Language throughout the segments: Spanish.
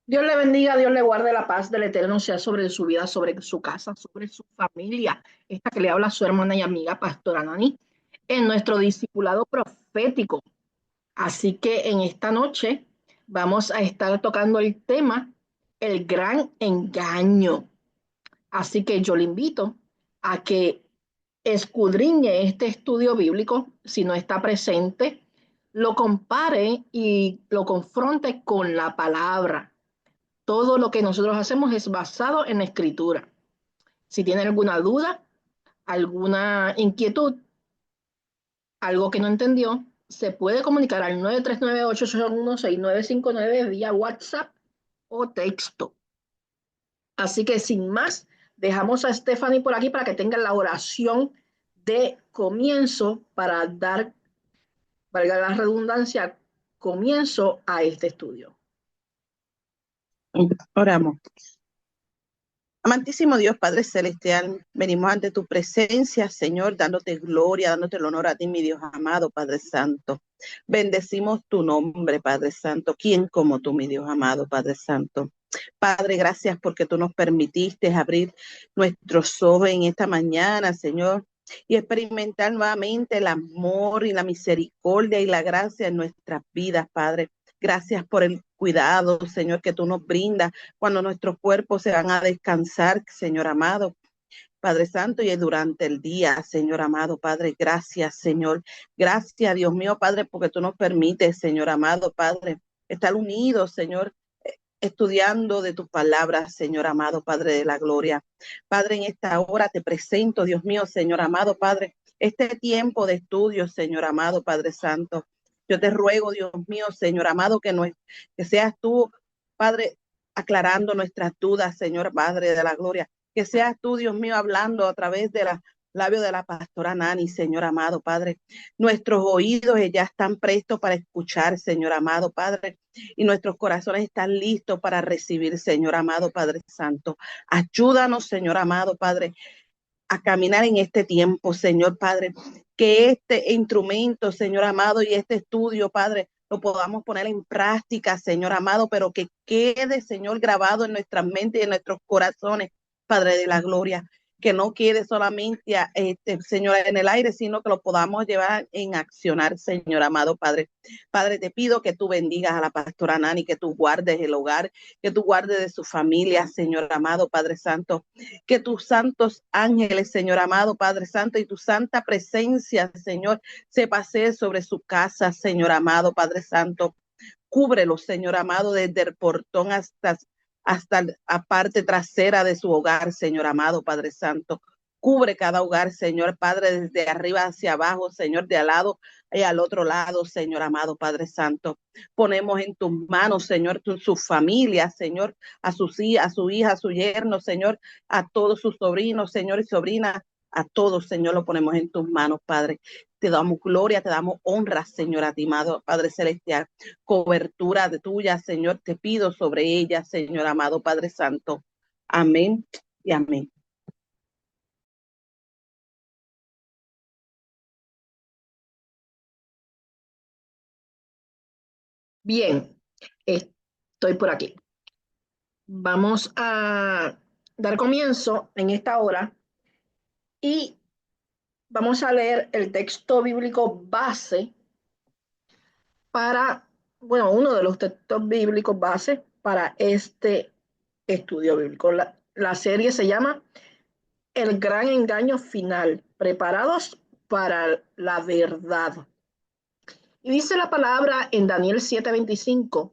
Dios le bendiga, Dios le guarde la paz del Eterno sea sobre su vida, sobre su casa, sobre su familia. Esta que le habla su hermana y amiga Pastora Nani en nuestro discipulado profético. Así que en esta noche vamos a estar tocando el tema el gran engaño. Así que yo le invito a que escudriñe este estudio bíblico, si no está presente, lo compare y lo confronte con la palabra. Todo lo que nosotros hacemos es basado en la escritura. Si tienen alguna duda, alguna inquietud, algo que no entendió, se puede comunicar al 939-861-6959 vía WhatsApp o texto. Así que sin más, dejamos a Stephanie por aquí para que tenga la oración de comienzo para dar, valga la redundancia, comienzo a este estudio. Oramos. Amantísimo Dios, Padre Celestial, venimos ante tu presencia, Señor, dándote gloria, dándote el honor a ti, mi Dios amado, Padre Santo. Bendecimos tu nombre, Padre Santo. ¿Quién como tú, mi Dios amado, Padre Santo? Padre, gracias porque tú nos permitiste abrir nuestros ojos en esta mañana, Señor, y experimentar nuevamente el amor y la misericordia y la gracia en nuestras vidas, Padre. Gracias por el cuidado, Señor, que tú nos brindas cuando nuestros cuerpos se van a descansar, Señor amado. Padre Santo, y durante el día, Señor amado, Padre, gracias, Señor. Gracias, Dios mío, Padre, porque tú nos permites, Señor amado, Padre, estar unidos, Señor, estudiando de tus palabras, Señor amado, Padre de la gloria. Padre, en esta hora te presento, Dios mío, Señor amado, Padre, este tiempo de estudio, Señor amado, Padre Santo. Yo te ruego, Dios mío, Señor amado, que seas tú, Padre, aclarando nuestras dudas, Señor Padre de la gloria. Que seas tú, Dios mío, hablando a través de la labio de la pastora Nani, Señor amado, Padre. Nuestros oídos ya están prestos para escuchar, Señor amado, Padre, y nuestros corazones están listos para recibir, Señor amado, Padre Santo. Ayúdanos, Señor amado, Padre, a caminar en este tiempo, Señor Padre, que este instrumento, Señor amado, y este estudio, Padre, lo podamos poner en práctica, Señor amado, pero que quede, Señor, grabado en nuestras mentes y en nuestros corazones, Padre de la gloria, que no quede solamente, Señor, en el aire, sino que lo podamos llevar en accionar, Señor amado, Padre. Padre, te pido que tú bendigas a la pastora Nani, que tú guardes el hogar, que tú guardes de su familia, Señor amado, Padre Santo, que tus santos ángeles, Señor amado, Padre Santo, y tu santa presencia, Señor, se pase sobre su casa, Señor amado, Padre Santo. Cúbrelo, Señor amado, desde el portón hasta la parte trasera de su hogar, Señor amado, Padre Santo. Cubre cada hogar, Señor Padre, desde arriba hacia abajo, Señor, de al lado y al otro lado, Señor amado, Padre Santo. Ponemos en tus manos, Señor, su familia, Señor, a su hija, a su yerno, Señor, a todos sus sobrinos, Señor y sobrinas, a todos, Señor, lo ponemos en tus manos, Padre. Te damos gloria, te damos honra, Señor, a ti, amado Padre Celestial. Cobertura de tuya, Señor, te pido sobre ella, Señor amado Padre Santo. Amén y amén. Bien, estoy por aquí. Vamos a dar comienzo en esta hora y vamos a leer el texto bíblico base para, bueno, uno de los textos bíblicos base para este estudio bíblico. La serie se llama El gran engaño final, preparados para la verdad. Y dice la palabra en Daniel 7:25,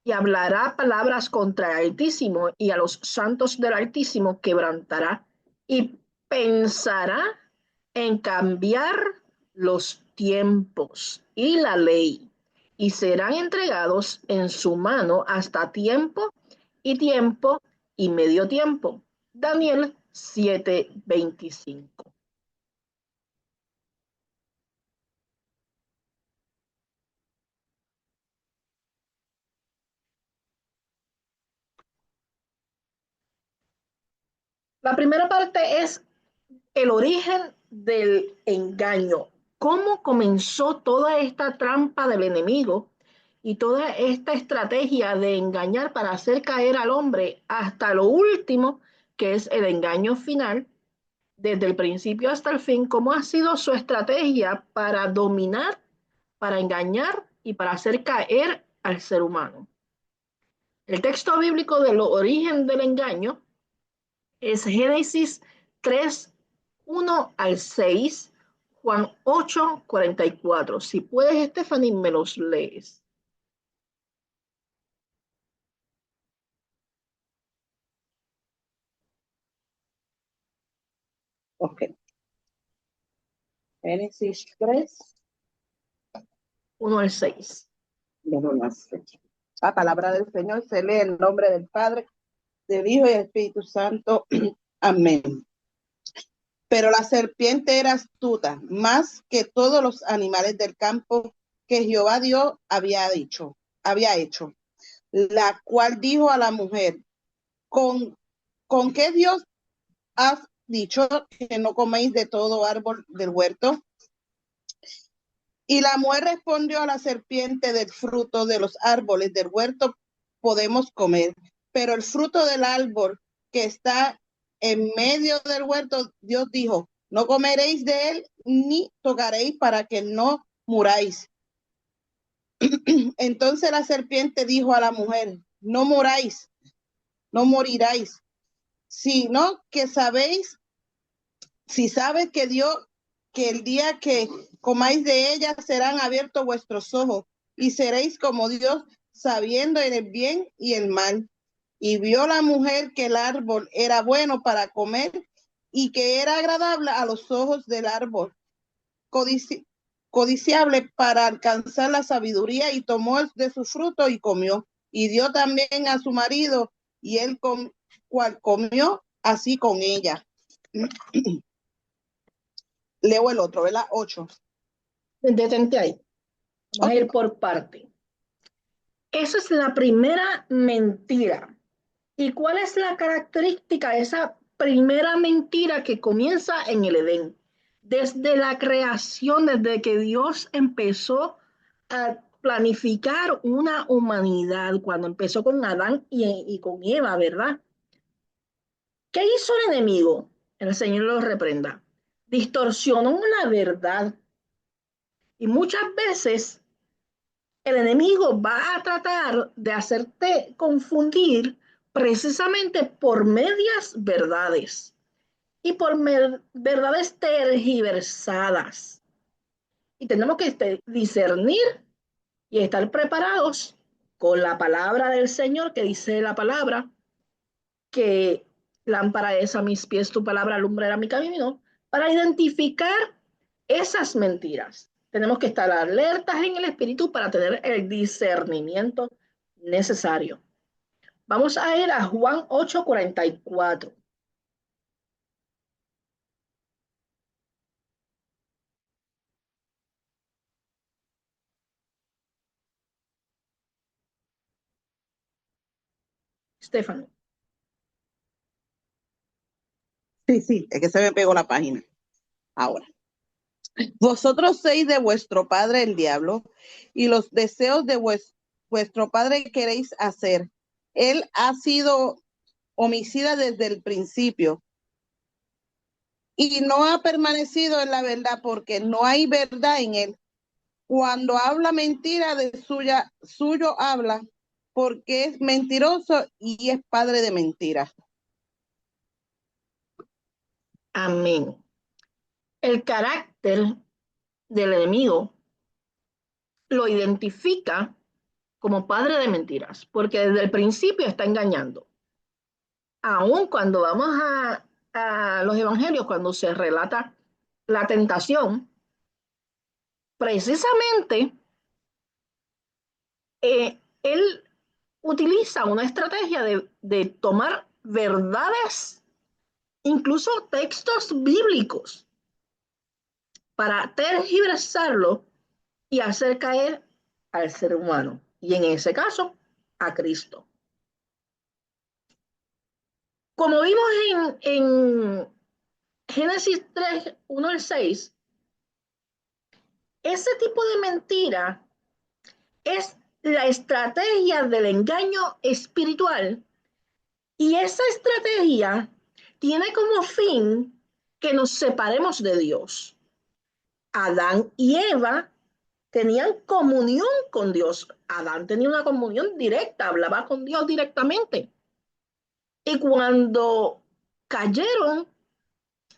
y hablará palabras contra el Altísimo y a los santos del Altísimo quebrantará y pensará en cambiar los tiempos y la ley y serán entregados en su mano hasta tiempo y medio tiempo. Daniel 7:25. La primera parte es el origen del engaño. ¿Cómo comenzó toda esta trampa del enemigo y toda esta estrategia de engañar para hacer caer al hombre hasta lo último, que es el engaño final, desde el principio hasta el fin, cómo ha sido su estrategia para dominar, para engañar y para hacer caer al ser humano. El texto bíblico del origen del engaño es Génesis 3, 1 al 6, Juan 8, 44. Si puedes, Stephanie, me los lees. Ok. Génesis 3. 1 al 6. La palabra del Señor se lee en nombre del Padre, del Hijo y del Espíritu Santo. Amén. Pero la serpiente era astuta, más que todos los animales del campo que Jehová Dios había hecho, la cual dijo a la mujer, ¿con qué Dios has dicho que no coméis de todo árbol del huerto? Y la mujer respondió a la serpiente, del fruto de los árboles del huerto podemos comer, pero el fruto del árbol que está en medio del huerto, Dios dijo, no comeréis de él ni tocaréis para que no muráis. Entonces la serpiente dijo a la mujer, no muráis, no moriráis, sino que sabéis, si sabes que Dios, que el día que comáis de ella serán abiertos vuestros ojos y seréis como Dios, sabiendo el bien y el mal. Y vio la mujer que el árbol era bueno para comer y que era agradable a los ojos del árbol, codiciable para alcanzar la sabiduría, y tomó de su fruto y comió. Y dio también a su marido, y él cual comió así con ella. Leo el otro, ¿verdad? 8. Detente ahí. Vamos a ir por parte. Esa es la primera mentira. ¿Y cuál es la característica de esa primera mentira que comienza en el Edén? Desde la creación, desde que Dios empezó a planificar una humanidad, cuando empezó con Adán y con Eva, ¿verdad? ¿Qué hizo el enemigo? El Señor lo reprenda. Distorsionó la verdad. Y muchas veces el enemigo va a tratar de hacerte confundir precisamente por medias verdades y por verdades tergiversadas. Y tenemos que discernir y estar preparados con la palabra del Señor, que dice la palabra, que lámpara es a mis pies tu palabra, alumbrará mi camino, para identificar esas mentiras. Tenemos que estar alertas en el espíritu para tener el discernimiento necesario. Vamos a ir a Juan 8:44. Estefano. Sí, es que se me pegó la página. Ahora, vosotros sois de vuestro padre el diablo, y los deseos de vuestro padre queréis hacer. Él ha sido homicida desde el principio y no ha permanecido en la verdad, porque no hay verdad en él. Cuando habla mentira, de suyo habla, porque es mentiroso y es padre de mentiras. Amén. El carácter del enemigo lo identifica como padre de mentiras, porque desde el principio está engañando. Aún cuando vamos a los evangelios, cuando se relata la tentación, precisamente él utiliza una estrategia de tomar verdades, incluso textos bíblicos, para tergiversarlo y hacer caer al ser humano, y en ese caso, a Cristo. Como vimos en Génesis 3, 1 al 6, ese tipo de mentira es la estrategia del engaño espiritual. Y esa estrategia tiene como fin que nos separemos de Dios. Adán y Eva tenían comunión con Dios. Adán tenía una comunión directa, hablaba con Dios directamente. Y cuando cayeron,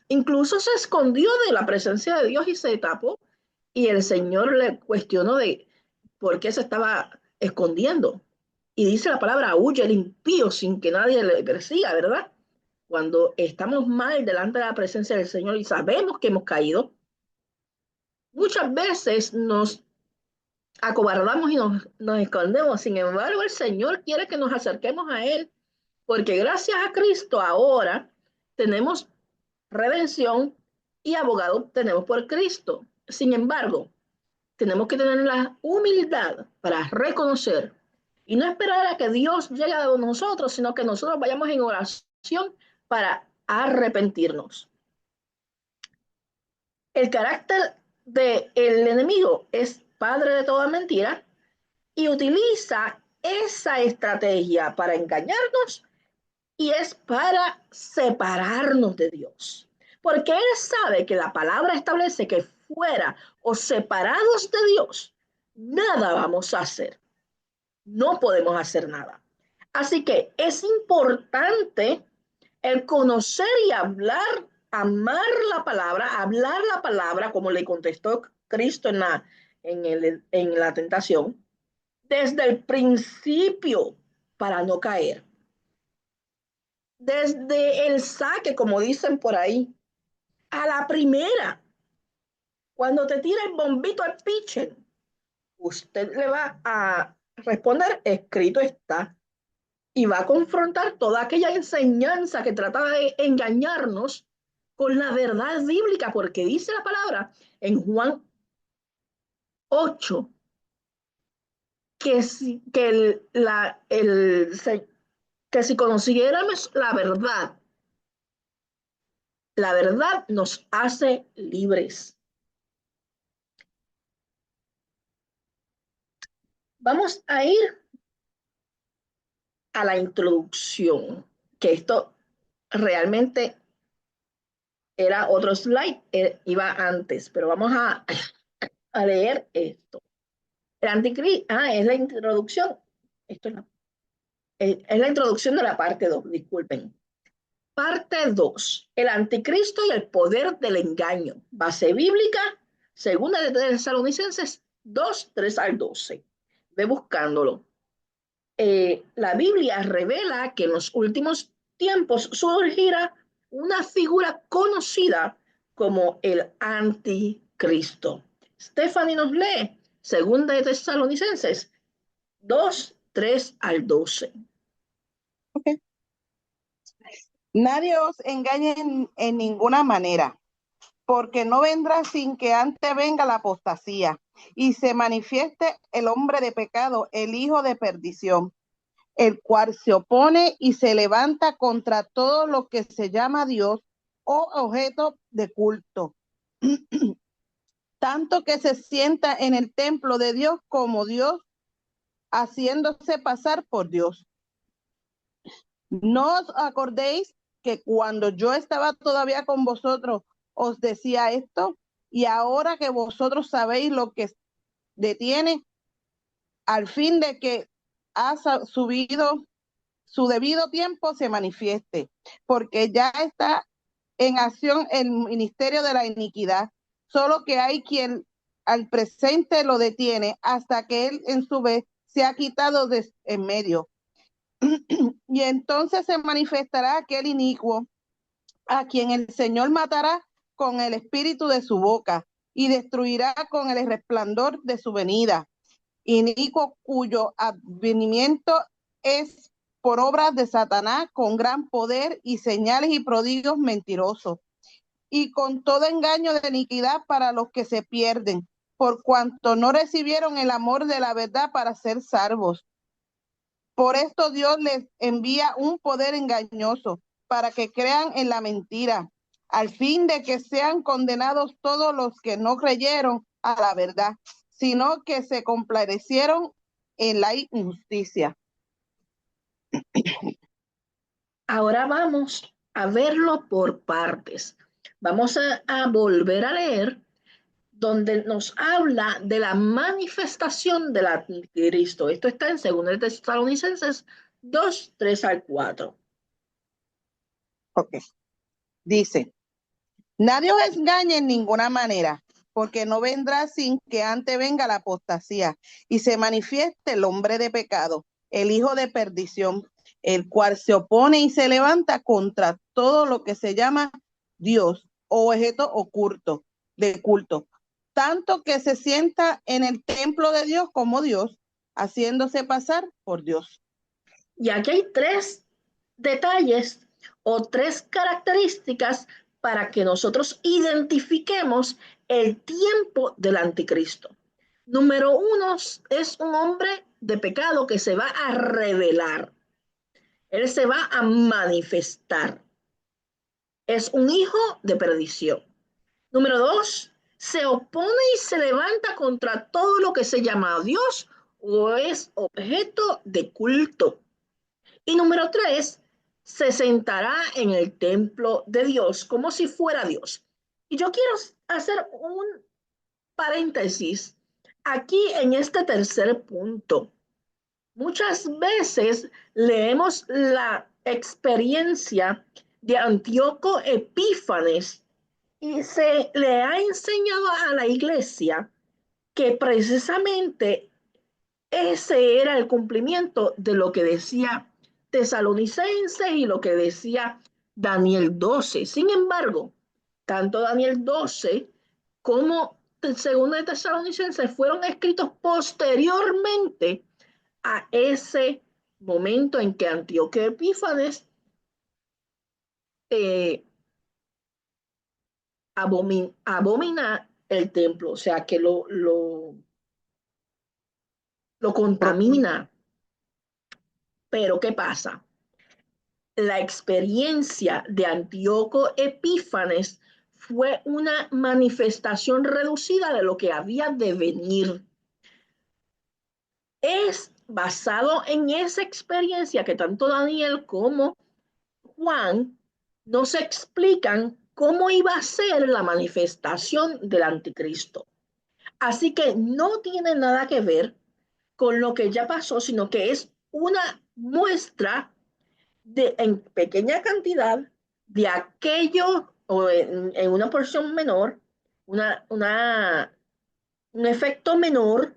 incluso se escondió de la presencia de Dios y se tapó. Y el Señor le cuestionó de por qué se estaba escondiendo. Y dice la palabra, huye el impío sin que nadie le persiga, ¿verdad? Cuando estamos mal delante de la presencia del Señor y sabemos que hemos caído, muchas veces nos acobardamos y nos escondemos. Sin embargo, el Señor quiere que nos acerquemos a Él, porque gracias a Cristo ahora tenemos redención y abogado tenemos por Cristo. Sin embargo, tenemos que tener la humildad para reconocer y no esperar a que Dios llegue a nosotros, sino que nosotros vayamos en oración para arrepentirnos. El carácter del enemigo es padre de toda mentira y utiliza esa estrategia para engañarnos y es para separarnos de Dios. Porque Él sabe que la palabra establece que fuera o separados de Dios, nada vamos a hacer. No podemos hacer nada. Así que es importante el conocer y hablar, amar hablar la palabra, como le contestó Cristo en la tentación, desde el principio para no caer. Desde el saque, como dicen por ahí, a la primera. Cuando te tira el bombito al pitcher, usted le va a responder, escrito está, y va a confrontar toda aquella enseñanza que trata de engañarnos con la verdad bíblica, porque dice la palabra en Juan 8 que que si conociéramos la verdad nos hace libres. Vamos a ir a la introducción, que esto realmente era otro slide, iba antes, pero vamos a leer esto. El anticristo, es la introducción, esto es la introducción de la parte 2, disculpen. Parte 2, el anticristo y el poder del engaño. Base bíblica, segunda de Tesalonicenses 2, 3 al 12. Ve buscándolo. La Biblia revela que en los últimos tiempos surgirá una figura conocida como el anticristo. Stephanie nos lee segunda de Tesalonicenses 2, 3 al 12. Okay. Nadie os engañe en ninguna manera, porque no vendrá sin que antes venga la apostasía y se manifieste el hombre de pecado, el hijo de perdición, el cual se opone y se levanta contra todo lo que se llama Dios o objeto de culto, tanto que se sienta en el templo de Dios como Dios, haciéndose pasar por Dios. ¿No os acordéis que cuando yo estaba todavía con vosotros os decía esto? Y ahora que vosotros sabéis lo que detiene, al fin de que ha subido su debido tiempo se manifieste, porque ya está en acción el ministerio de la iniquidad, solo que hay quien al presente lo detiene hasta que él en su vez se ha quitado de en medio. Y entonces se manifestará aquel inicuo a quien el Señor matará con el espíritu de su boca y destruirá con el resplandor de su venida. Inicuo cuyo advenimiento es por obras de Satanás con gran poder y señales y prodigios mentirosos, y con todo engaño de iniquidad para los que se pierden, por cuanto no recibieron el amor de la verdad para ser salvos. Por esto Dios les envía un poder engañoso para que crean en la mentira, al fin de que sean condenados todos los que no creyeron a la verdad, sino que se complacieron en la injusticia. Ahora vamos a verlo por partes. Vamos a volver a leer donde nos habla de la manifestación del anticristo. Esto está en 2 Tesalonicenses 2, 3 al 4. Ok. Dice, nadie os engañe en ninguna manera, porque no vendrá sin que antes venga la apostasía y se manifieste el hombre de pecado, el hijo de perdición, el cual se opone y se levanta contra todo lo que se llama Dios o objeto oculto de culto, tanto que se sienta en el templo de Dios como Dios, haciéndose pasar por Dios. Y aquí hay 3 detalles o 3 características para que nosotros identifiquemos el tiempo del anticristo. Número 1, es un hombre de pecado que se va a revelar. Él se va a manifestar. Es un hijo de perdición. Número 2, se opone y se levanta contra todo lo que se llama Dios o es objeto de culto. Y número 3, se sentará en el templo de Dios como si fuera Dios. Y yo quiero hacer un paréntesis aquí en este tercer punto. Muchas veces leemos la experiencia de Antíoco Epífanes y se le ha enseñado a la iglesia que precisamente ese era el cumplimiento de lo que decía Tesalonicenses y lo que decía Daniel 12. Sin embargo, tanto Daniel 12 como el segundo de Tesalonicenses fueron escritos posteriormente a ese momento en que Antíoco Epífanes eh, abomina el templo, o sea que lo contamina. Pero ¿qué pasa? La experiencia de Antíoco Epífanes fue una manifestación reducida de lo que había de venir. Es basado en esa experiencia que tanto Daniel como Juan nos explican cómo iba a ser la manifestación del anticristo. Así que no tiene nada que ver con lo que ya pasó, sino que es una muestra en pequeña cantidad de aquello o en una porción menor, un efecto menor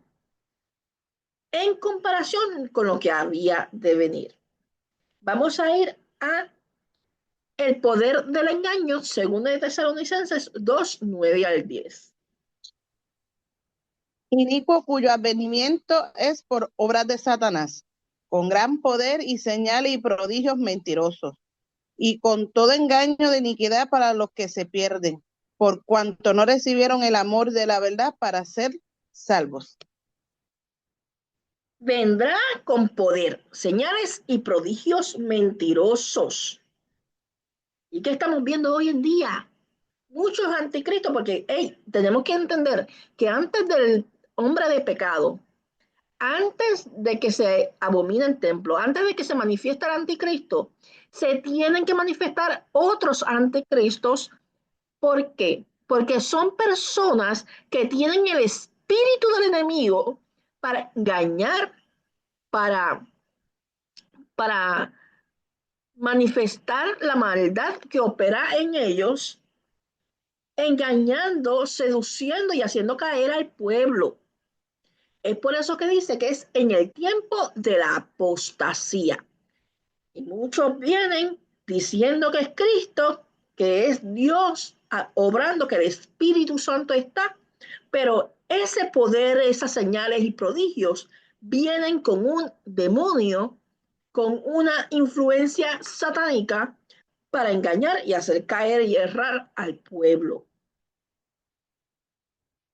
en comparación con lo que había de venir. Vamos a ir a el poder del engaño, según de Tesalonicenses 2, 9 al 10. Inicuo cuyo advenimiento es por obras de Satanás, con gran poder y señales y prodigios mentirosos, y con todo engaño de iniquidad para los que se pierden, por cuanto no recibieron el amor de la verdad para ser salvos. Vendrá con poder, señales y prodigios mentirosos. ¿Y qué estamos viendo hoy en día? Muchos anticristos, porque tenemos que entender que antes del hombre de pecado, antes de que se abomine el templo, antes de que se manifieste el anticristo, se tienen que manifestar otros anticristos. ¿Por qué? Porque son personas que tienen el espíritu del enemigo para engañar, para, para manifestar la maldad que opera en ellos, engañando, seduciendo y haciendo caer al pueblo. Es por eso que dice que es en el tiempo de la apostasía. Y muchos vienen diciendo que es Cristo, que es Dios obrando, que el Espíritu Santo está, pero ese poder, esas señales y prodigios vienen con un demonio, con una influencia satánica para engañar y hacer caer y errar al pueblo.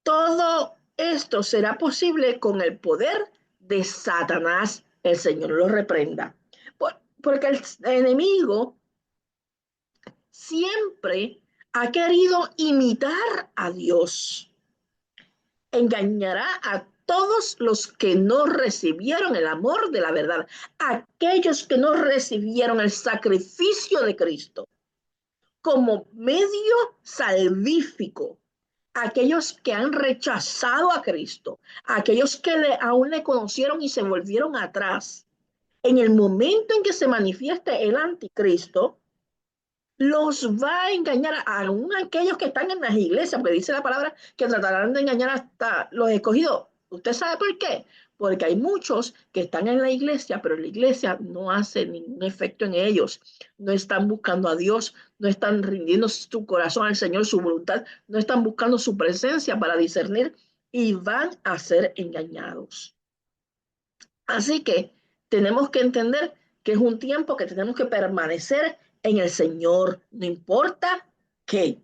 Todo esto será posible con el poder de Satanás. El Señor lo reprenda. Porque el enemigo siempre ha querido imitar a Dios. Engañará a todos los que no recibieron el amor de la verdad, aquellos que no recibieron el sacrificio de Cristo como medio salvífico, aquellos que han rechazado a Cristo, aquellos que aún le conocieron y se volvieron atrás. En el momento en que se manifieste el anticristo, los va a engañar aún aquellos que están en las iglesias, porque dice la palabra que tratarán de engañar hasta los escogidos. ¿Usted sabe por qué? Porque hay muchos que están en la iglesia, pero la iglesia no hace ningún efecto en ellos. No están buscando a Dios, no están rindiendo su corazón al Señor, su voluntad, no están buscando su presencia para discernir y van a ser engañados. Así que tenemos que entender que es un tiempo que tenemos que permanecer en el Señor, no importa qué.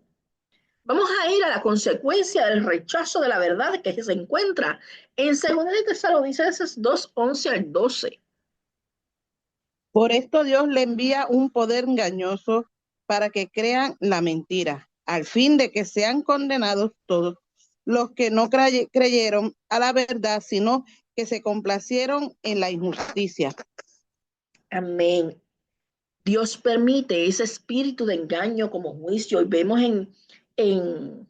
Vamos a ir a la consecuencia del rechazo de la verdad que se encuentra en 2 de Tesalonicenses 2, 11 al 12. Por esto Dios le envía un poder engañoso para que crean la mentira, al fin de que sean condenados todos los que no creyeron a la verdad, sino que se complacieron en la injusticia. Amén. Dios permite ese espíritu de engaño como juicio. Y vemos en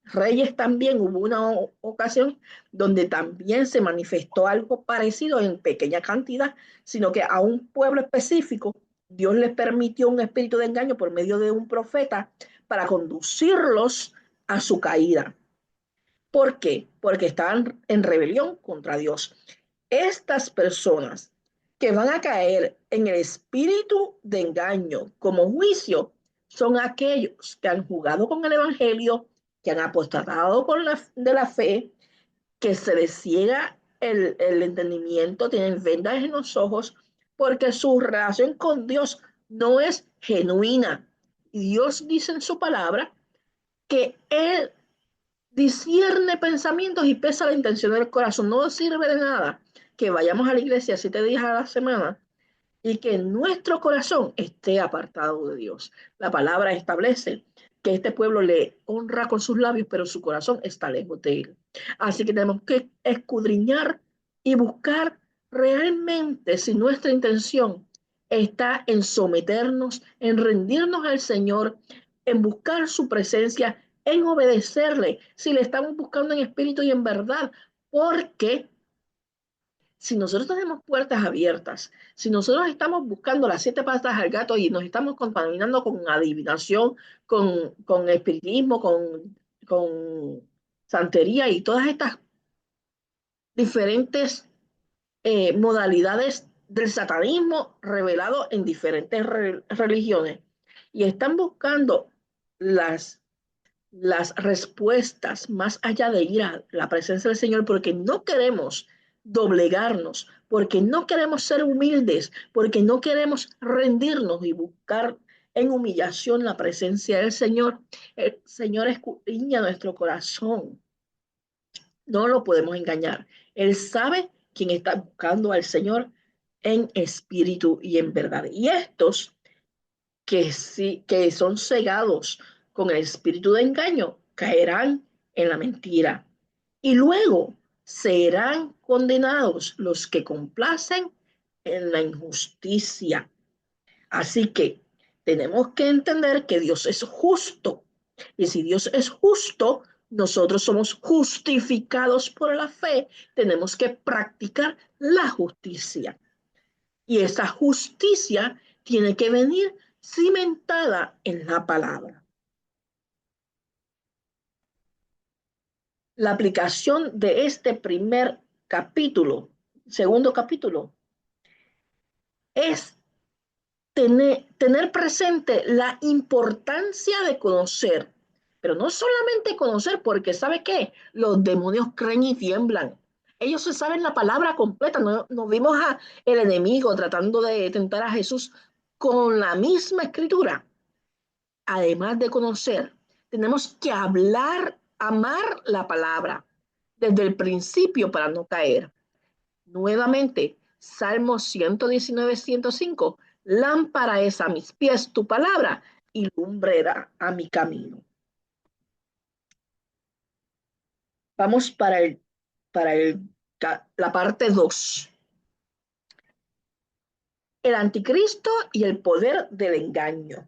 Reyes también hubo una ocasión donde también se manifestó algo parecido en pequeña cantidad, sino que a un pueblo específico Dios les permitió un espíritu de engaño por medio de un profeta para conducirlos a su caída. ¿Por qué? Porque estaban en rebelión contra Dios. Estas personas que van a caer en el espíritu de engaño como juicio son aquellos que han jugado con el evangelio, que han apostatado de la fe, que se les ciega el entendimiento, tienen vendas en los ojos, porque su relación con Dios no es genuina. Y Dios dice en su palabra que Él discierne pensamientos y pesa la intención del corazón. No sirve de nada que vayamos a la iglesia 7 días a la semana y que nuestro corazón esté apartado de Dios. La palabra establece que este pueblo le honra con sus labios, pero su corazón está lejos de él. Así que tenemos que escudriñar y buscar realmente si nuestra intención está en someternos, en rendirnos al Señor, en buscar su presencia, en obedecerle, si le estamos buscando en espíritu y en verdad, porque si nosotros tenemos puertas abiertas, si nosotros estamos buscando las 7 patas al gato y nos estamos contaminando con adivinación, con espiritismo, con santería y todas estas diferentes modalidades del satanismo revelado en diferentes religiones, y están buscando las respuestas más allá de ir a la presencia del Señor, porque no queremos doblegarnos, porque no queremos ser humildes, porque no queremos rendirnos y buscar en humillación la presencia del Señor. El Señor escudriña nuestro corazón. No lo podemos engañar. Él sabe quién está buscando al Señor en espíritu y en verdad. Y estos que sí, que son cegados con el espíritu de engaño, caerán en la mentira. Y luego serán condenados los que complacen en la injusticia. Así que tenemos que entender que Dios es justo. Y si Dios es justo, nosotros somos justificados por la fe. Tenemos que practicar la justicia. Y esa justicia tiene que venir cimentada en la palabra. La aplicación de este primer capítulo, segundo capítulo, es tener presente la importancia de conocer, pero no solamente conocer, porque ¿sabe qué? Los demonios creen y tiemblan. Ellos se saben la palabra completa. No vimos a el enemigo tratando de tentar a Jesús con la misma escritura. Además de conocer, tenemos que hablar, amar la palabra desde el principio para no caer. Nuevamente, Salmo 119, 105. Lámpara es a mis pies tu palabra y lumbrera a mi camino. Vamos para el para la parte 2. El anticristo y el poder del engaño.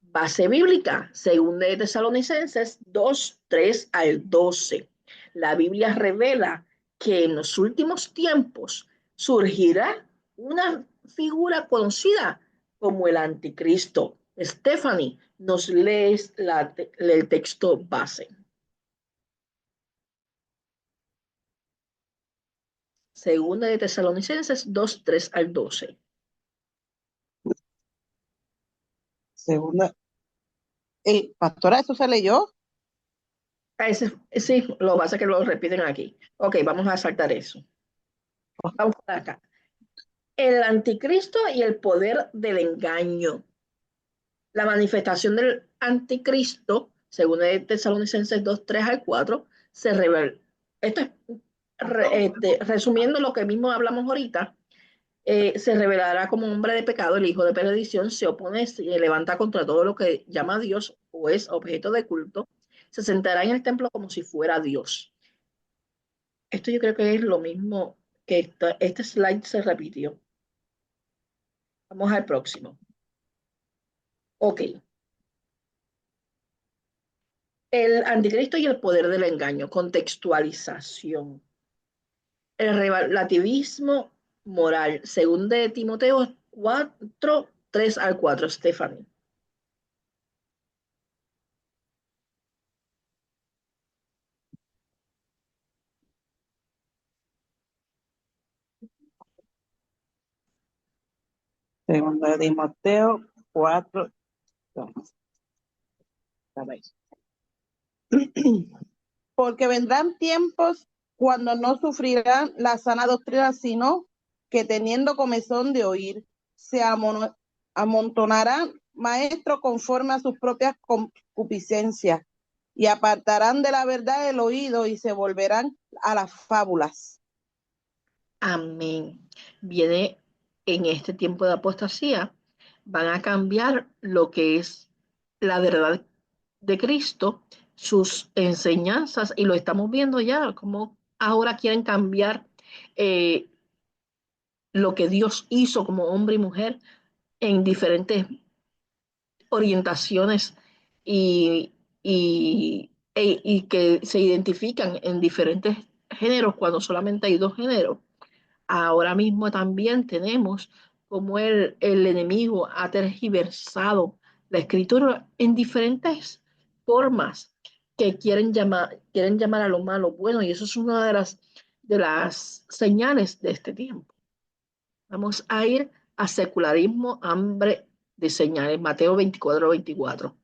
Base bíblica, según de Tesalonicenses 2, 3 al 12. La Biblia revela que en los últimos tiempos surgirá una figura conocida como el anticristo. Stephanie, nos lees el texto base. Segunda de Tesalonicenses 2, 3 al 12. Segunda. Pastora, ¿eso se leyó? Sí, lo que pasa es que lo repiten aquí. Ok, vamos a saltar eso. Vamos acá. El anticristo y el poder del engaño. La manifestación del anticristo, según el Tesalonicenses 2, 3 al 4, se revela. Esto es resumiendo lo que mismo hablamos ahorita. Se revelará como hombre de pecado, el hijo de perdición, se opone, se levanta contra todo lo que llama a Dios o es objeto de culto, se sentará en el templo como si fuera Dios. Esto yo creo que es lo mismo que este slide se repitió. Vamos al próximo. Ok. El anticristo y el poder del engaño. Contextualización. El relativismo moral. Según de Timoteo 4, 3 al 4. Stephanie. Segunda de Timoteo 4. Porque vendrán tiempos cuando no sufrirán la sana doctrina, sino que teniendo comezón de oír, se amontonarán maestros conforme a sus propias concupiscencias y apartarán de la verdad el oído y se volverán a las fábulas. Amén. Viene en este tiempo de apostasía, van a cambiar lo que es la verdad de Cristo, sus enseñanzas, y lo estamos viendo ya, como ahora quieren cambiar eh, lo que Dios hizo como hombre y mujer en diferentes orientaciones y, y que se identifican en diferentes géneros cuando solamente hay dos géneros. Ahora mismo también tenemos como el enemigo ha tergiversado la escritura en diferentes formas que quieren llamar a lo malo bueno, y eso es una de las señales de este tiempo. Vamos a ir a secularismo, hambre de señales, Mateo 24, 24.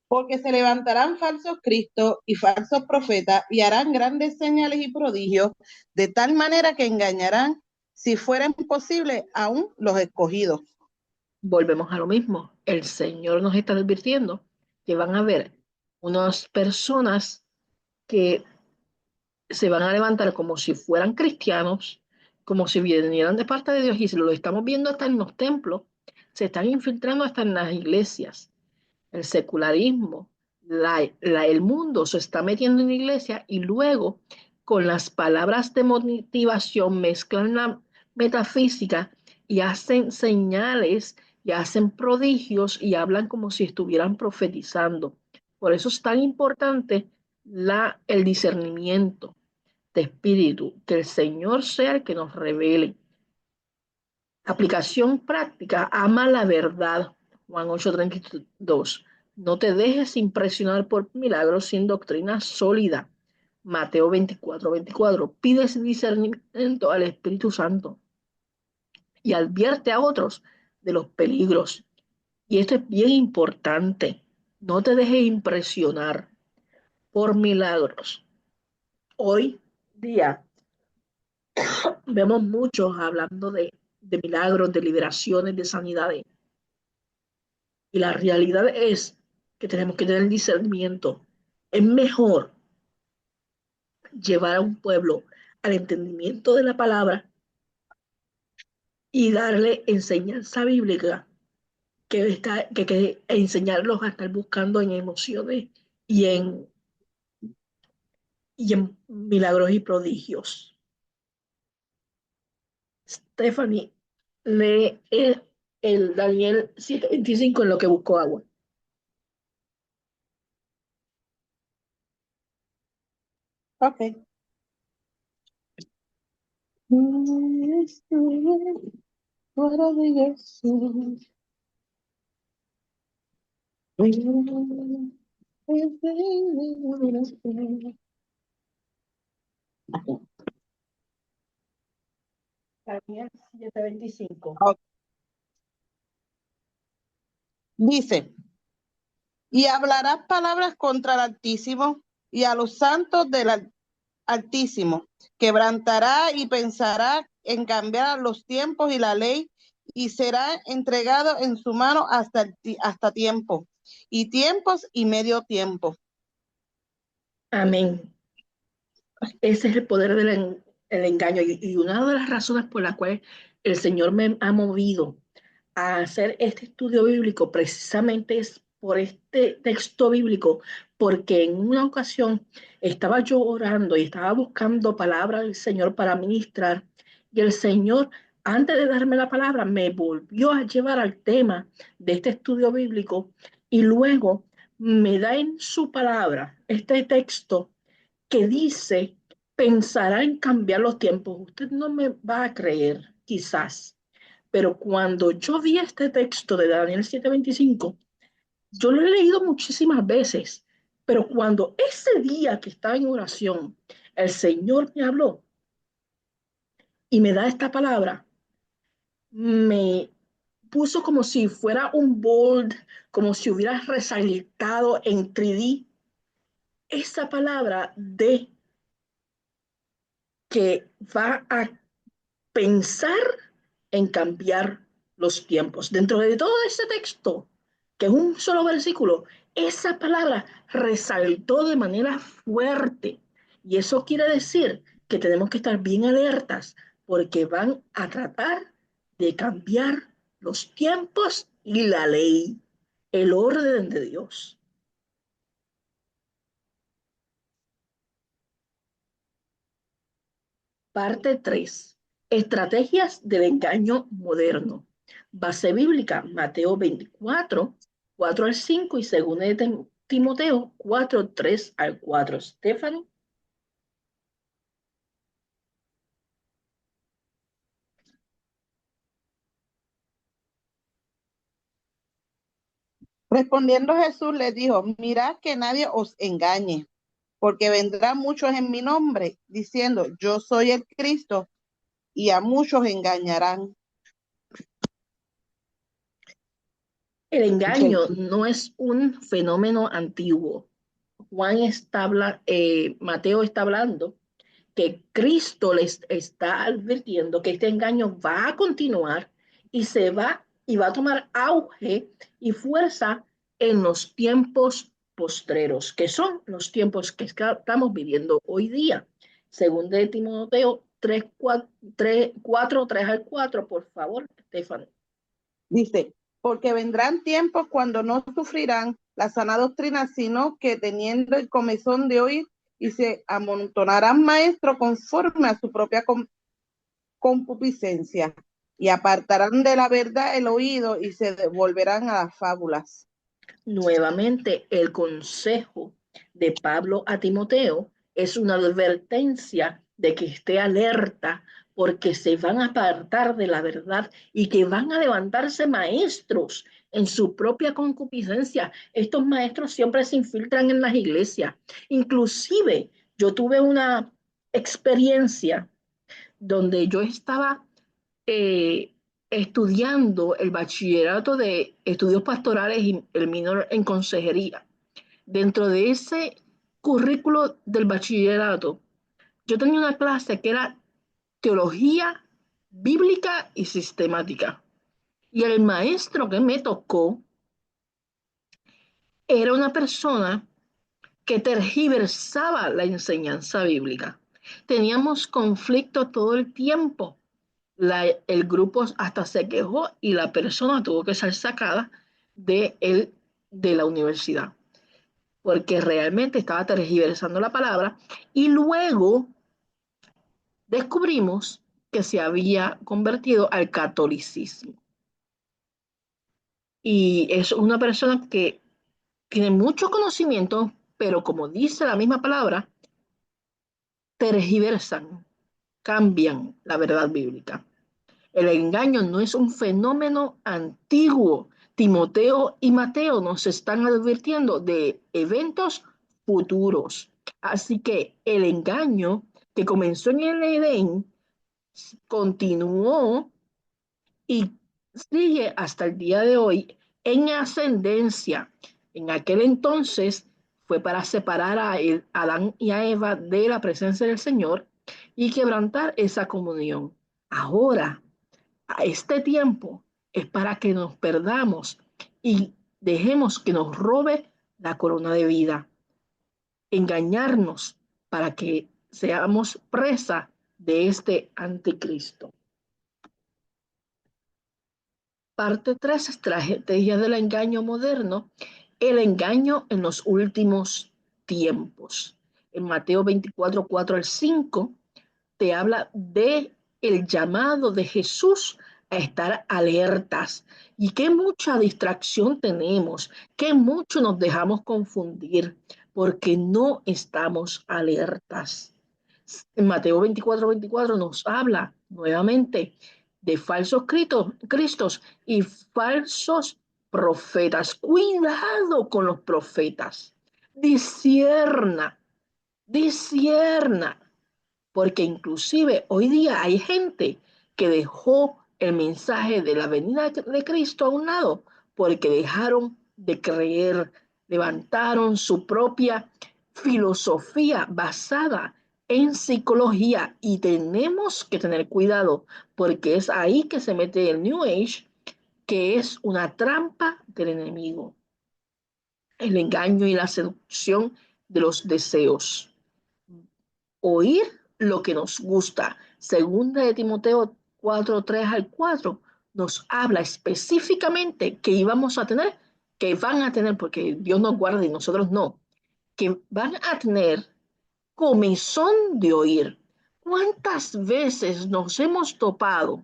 Porque se levantarán falsos cristos y falsos profetas y harán grandes señales y prodigios, de tal manera que engañarán, si fuera posible, aún los escogidos. Volvemos a lo mismo. El Señor nos está advirtiendo que van a haber unas personas que se van a levantar como si fueran cristianos, como si vinieran de parte de Dios, y se lo estamos viendo hasta en los templos, se están infiltrando hasta en las iglesias. El secularismo, el mundo se está metiendo en la iglesia y luego con las palabras de motivación mezclan la metafísica y hacen señales y hacen prodigios y hablan como si estuvieran profetizando. Por eso es tan importante el discernimiento de espíritu, que el Señor sea el que nos revele. Aplicación práctica, ama la verdad. Juan 8:32. No te dejes impresionar por milagros sin doctrina sólida. Mateo 24:24. Pide discernimiento al Espíritu Santo y advierte a otros de los peligros. Y esto es bien importante. No te dejes impresionar por milagros. Hoy día vemos muchos hablando de milagros, de liberaciones, de sanidades. Y la realidad es que tenemos que tener discernimiento. Es mejor llevar a un pueblo al entendimiento de la palabra y darle enseñanza bíblica que enseñarlos a estar buscando en emociones y en y en milagros y prodigios. Stephanie, lee el Daniel 7:25 en lo que buscó agua. Ok. Fuera de Jesús. Daniel 7:25. Ok. Dice, y hablarás palabras contra el Altísimo y a los santos del Altísimo. Quebrantará y pensará en cambiar los tiempos y la ley y será entregado en su mano hasta tiempo y tiempos y medio tiempo. Amén. Ese es el poder el engaño. Y una de las razones por las cuales el Señor me ha movido a hacer este estudio bíblico precisamente es por este texto bíblico, porque en una ocasión estaba yo orando y estaba buscando palabra del Señor para ministrar, y el Señor, antes de darme la palabra, me volvió a llevar al tema de este estudio bíblico y luego me da en su palabra este texto que dice, pensará en cambiar los tiempos. Usted no me va a creer, quizás, pero cuando yo vi este texto de Daniel 7:25, yo lo he leído muchísimas veces, pero cuando ese día que estaba en oración, el Señor me habló y me da esta palabra, me puso como si fuera un bold, como si hubiera resaltado en 3D esa palabra de que va a pensar en cambiar los tiempos. Dentro de todo ese texto, que es un solo versículo, esa palabra resaltó de manera fuerte. Y eso quiere decir que tenemos que estar bien alertas porque van a tratar de cambiar los tiempos y la ley, el orden de Dios. Parte 3. Estrategias del engaño moderno. Base bíblica, Mateo 24, 4 al 5 y 2 de Timoteo 4, 3 al 4. Stephanie. Respondiendo Jesús les dijo, mirad que nadie os engañe, porque vendrán muchos en mi nombre, diciendo, yo soy el Cristo, y a muchos engañarán. El Okay. engaño no es un fenómeno antiguo. Mateo está hablando que Cristo les está advirtiendo que este engaño va a continuar y va a tomar auge y fuerza en los tiempos postreros, que son los tiempos que estamos viviendo hoy día. Según de Timoteo 3, 4, 3 al 4, por favor, Estefan. Dice, porque vendrán tiempos cuando no sufrirán la sana doctrina, sino que teniendo el comezón de oír y se amontonarán maestros conforme a su propia concupiscencia y apartarán de la verdad el oído y se volverán a las fábulas. Nuevamente, el consejo de Pablo a Timoteo es una advertencia de que esté alerta porque se van a apartar de la verdad y que van a levantarse maestros en su propia concupiscencia. Estos maestros siempre se infiltran en las iglesias. Inclusive, yo tuve una experiencia donde yo estaba eh, estudiando el bachillerato de estudios pastorales y el minor en consejería. Dentro de ese currículo del bachillerato, yo tenía una clase que era teología bíblica y sistemática. Y el maestro que me tocó era una persona que tergiversaba la enseñanza bíblica. Teníamos conflicto todo el tiempo. El grupo hasta se quejó y la persona tuvo que ser sacada de la universidad. porque realmente estaba tergiversando la palabra, y luego descubrimos que se había convertido al catolicismo. Y es una persona que tiene mucho conocimiento, pero como dice la misma palabra, tergiversan, cambian la verdad bíblica. El engaño no es un fenómeno antiguo. Timoteo y Mateo nos están advirtiendo de eventos futuros. Así que el engaño que comenzó en el Edén continuó y sigue hasta el día de hoy en ascendencia. En aquel entonces fue para separar a Adán y a Eva de la presencia del Señor y quebrantar esa comunión. Ahora, a este tiempo, es para que nos perdamos y dejemos que nos robe la corona de vida, engañarnos para que seamos presa de este anticristo. Parte 3: estrategias del engaño moderno. El engaño en los últimos tiempos. En Mateo 24, 4 al 5, te habla de el llamado de Jesús a estar alertas. Y qué mucha distracción tenemos, qué mucho nos dejamos confundir, porque no estamos alertas. En Mateo 24, 24 nos habla nuevamente de falsos cristos y falsos profetas. Cuidado con los profetas. Discierna, discierna, porque inclusive hoy día hay gente que dejó el mensaje de la venida de Cristo a un lado porque dejaron de creer, levantaron su propia filosofía basada en psicología, y tenemos que tener cuidado porque es ahí que se mete el New Age, que es una trampa del enemigo, el engaño y la seducción de los deseos. Oír lo que nos gusta. Segunda de Timoteo 4, 3 al 4 nos habla específicamente que íbamos a tener, que van a tener, porque Dios nos guarda y nosotros no, que van a tener comezón de oír. ¿Cuántas veces nos hemos topado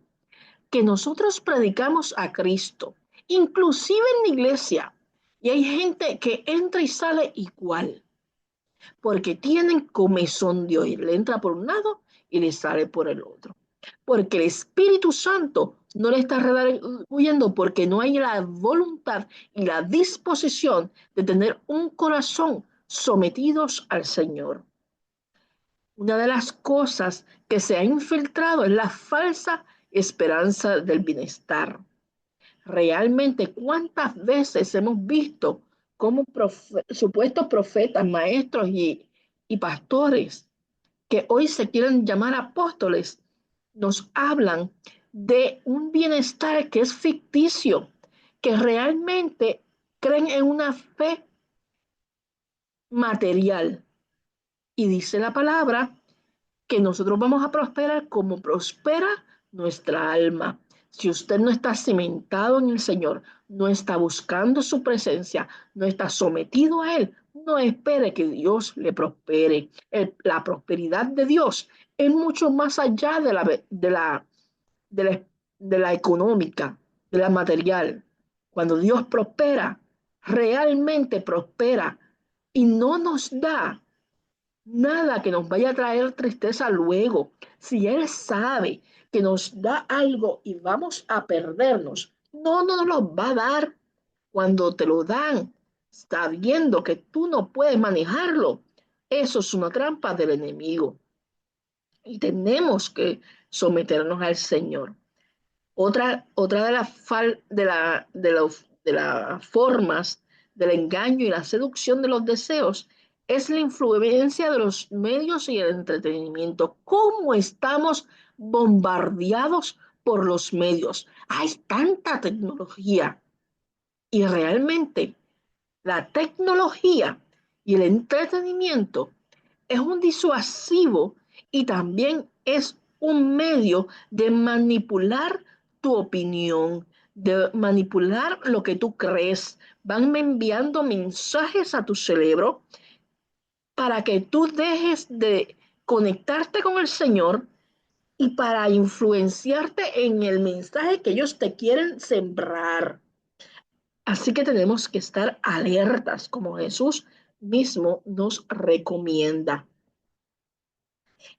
que nosotros predicamos a Cristo, inclusive en la iglesia, y hay gente que entra y sale igual? Porque tienen comezón de oír. Le entra por un lado y le sale por el otro. Porque el Espíritu Santo no le está redarguyendo, porque no hay la voluntad y la disposición de tener un corazón sometidos al Señor. Una de las cosas que se ha infiltrado es la falsa esperanza del bienestar. Realmente, ¿cuántas veces hemos visto cómo supuestos profetas, maestros y pastores que hoy se quieren llamar apóstoles nos hablan de un bienestar que es ficticio, que realmente creen en una fe material? Y dice la palabra que nosotros vamos a prosperar como prospera nuestra alma. Si usted no está cimentado en el Señor, no está buscando su presencia, no está sometido a Él, no espere que Dios le prospere. La prosperidad de Dios es mucho más allá de la, de la económica, de la material. Cuando Dios prospera, realmente prospera y no nos da nada que nos vaya a traer tristeza luego. Si Él sabe que nos da algo y vamos a perdernos, no nos lo va a dar. Cuando te lo dan, sabiendo que tú no puedes manejarlo, eso es una trampa del enemigo. Y tenemos que someternos al Señor. Otra de las formas del engaño y la seducción de los deseos es la influencia de los medios y el entretenimiento. ¿Cómo estamos bombardeados por los medios? Hay tanta tecnología y realmente la tecnología y el entretenimiento es un disuasivo y también es un medio de manipular tu opinión, de manipular lo que tú crees, van enviando mensajes a tu cerebro para que tú dejes de conectarte con el Señor y para influenciarte en el mensaje que ellos te quieren sembrar. Así que tenemos que estar alertas, como Jesús mismo nos recomienda.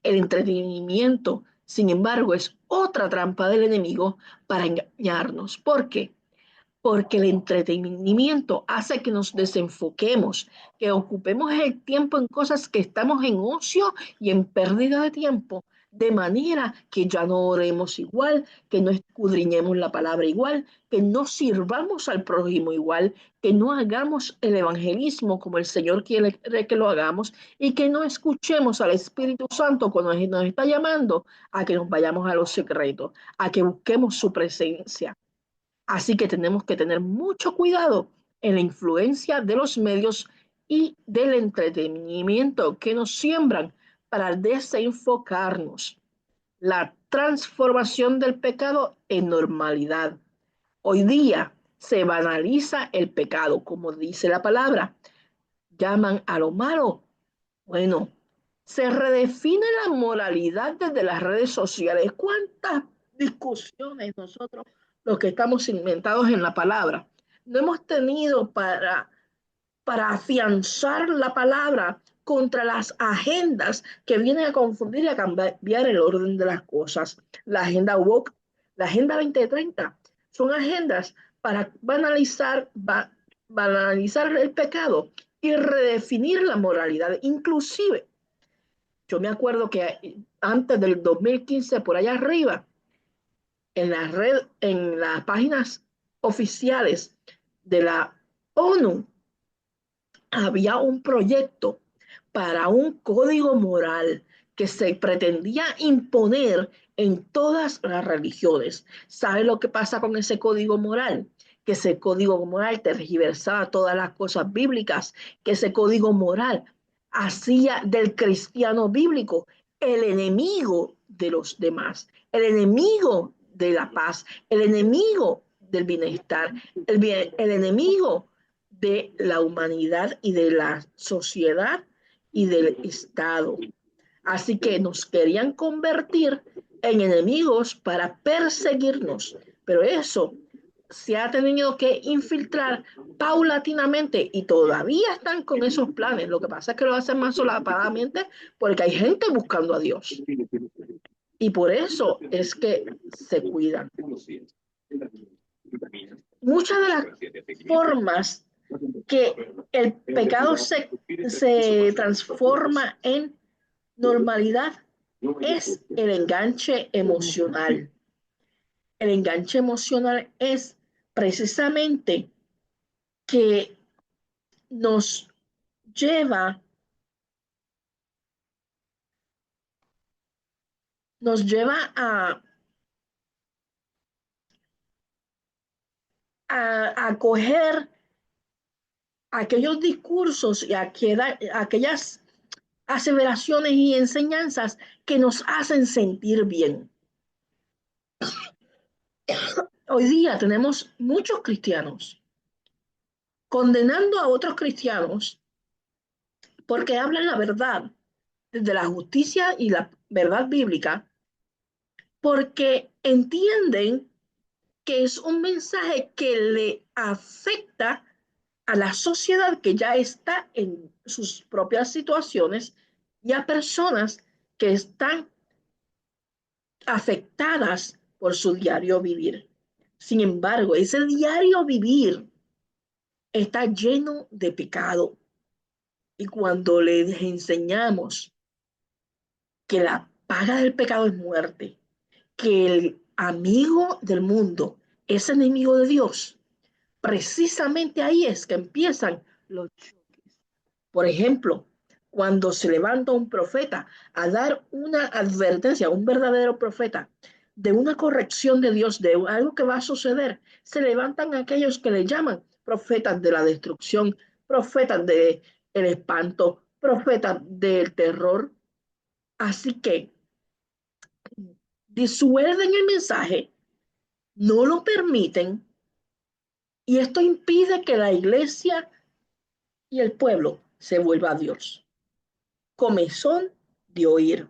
El entretenimiento, sin embargo, es otra trampa del enemigo para engañarnos. ¿Por qué? Porque el entretenimiento hace que nos desenfoquemos, que ocupemos el tiempo en cosas que estamos en ocio y en pérdida de tiempo, de manera que ya no oremos igual, que no escudriñemos la palabra igual, que no sirvamos al prójimo igual, que no hagamos el evangelismo como el Señor quiere que lo hagamos y que no escuchemos al Espíritu Santo cuando nos está llamando a que nos vayamos a los secretos, a que busquemos su presencia. Así que tenemos que tener mucho cuidado en la influencia de los medios y del entretenimiento que nos siembran para desenfocarnos. La transformación del pecado en normalidad. Hoy día se banaliza el pecado, como dice la palabra. Llaman a lo malo. Bueno, se redefine la moralidad desde las redes sociales. ¿Cuántas discusiones nosotros, los que estamos inventados en la palabra, no hemos tenido para afianzar la palabra contra las agendas que vienen a confundir y a cambiar el orden de las cosas? La agenda woke, la agenda 2030, son agendas para banalizar el pecado y redefinir la moralidad. Inclusive, yo me acuerdo que antes del 2015, por allá arriba, en la red, en las páginas oficiales de la ONU, había un proyecto para un código moral que se pretendía imponer en todas las religiones. ¿Sabe lo que pasa con ese código moral? Que ese código moral tergiversaba todas las cosas bíblicas, que ese código moral hacía del cristiano bíblico el enemigo de los demás, el enemigo de la paz, el enemigo del bienestar, el enemigo de la humanidad y de la sociedad y del Estado. Así que nos querían convertir en enemigos para perseguirnos. Pero eso se ha tenido que infiltrar paulatinamente y todavía están con esos planes. Lo que pasa es que lo hacen más solapadamente porque hay gente buscando a Dios. Y por eso es que se cuidan. Muchas de las formas que el pecado se transforma en normalidad es el enganche emocional. El enganche emocional es precisamente que nos lleva, nos lleva a coger aquellos discursos y aquellas aseveraciones y enseñanzas que nos hacen sentir bien. Hoy día tenemos muchos cristianos condenando a otros cristianos porque hablan la verdad desde la justicia y la verdad bíblica, porque entienden que es un mensaje que le afecta a la sociedad que ya está en sus propias situaciones y a personas que están afectadas por su diario vivir. Sin embargo, ese diario vivir está lleno de pecado. Y cuando les enseñamos que la paga del pecado es muerte, que el amigo del mundo es enemigo de Dios, precisamente ahí es que empiezan los choques. Por ejemplo, cuando se levanta un profeta a dar una advertencia, un verdadero profeta, de una corrección de Dios, de algo que va a suceder, se levantan aquellos que le llaman profetas de la destrucción, profetas del espanto, profetas del terror. Así que disuelven el mensaje, no lo permiten Y esto impide que la iglesia y el pueblo se vuelva a Dios. Comezón de oír.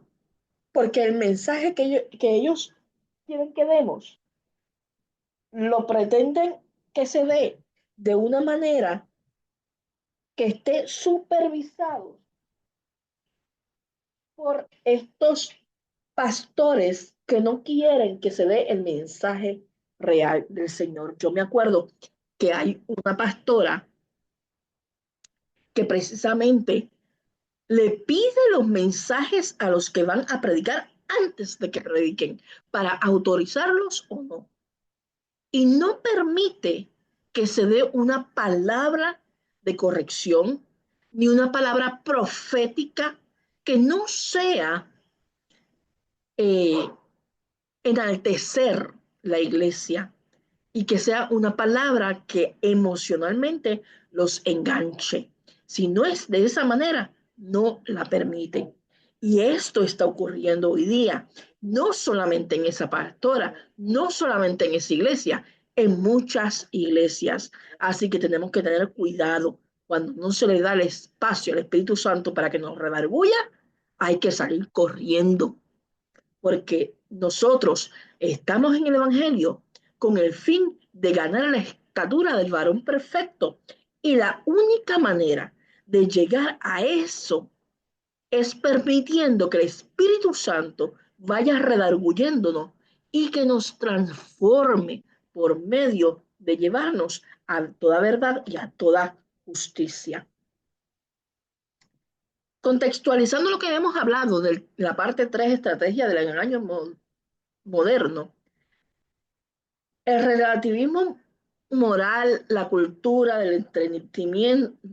Porque el mensaje que ellos quieren que demos, lo pretenden que se dé de una manera que esté supervisado por estos pastores que no quieren que se dé el mensaje real del Señor. Yo me acuerdo que hay una pastora que precisamente le pide los mensajes a los que van a predicar antes de que prediquen para autorizarlos o no. Y no permite que se dé una palabra de corrección ni una palabra profética que no sea eh, enaltecer la iglesia y que sea una palabra que emocionalmente los enganche. Si no es de esa manera, no la permite. Y esto está ocurriendo hoy día, no solamente en esa pastora, no solamente en esa iglesia, en muchas iglesias. Así que tenemos que tener cuidado. Cuando no se le da el espacio al Espíritu Santo para que nos redarguya, hay que salir corriendo porque nosotros estamos en el Evangelio con el fin de ganar la estatura del varón perfecto. Y la única manera de llegar a eso es permitiendo que el Espíritu Santo vaya redarguyéndonos y que nos transforme por medio de llevarnos a toda verdad y a toda justicia. Contextualizando lo que hemos hablado de la parte 3, estrategia del engaño moderno, el relativismo moral, la cultura del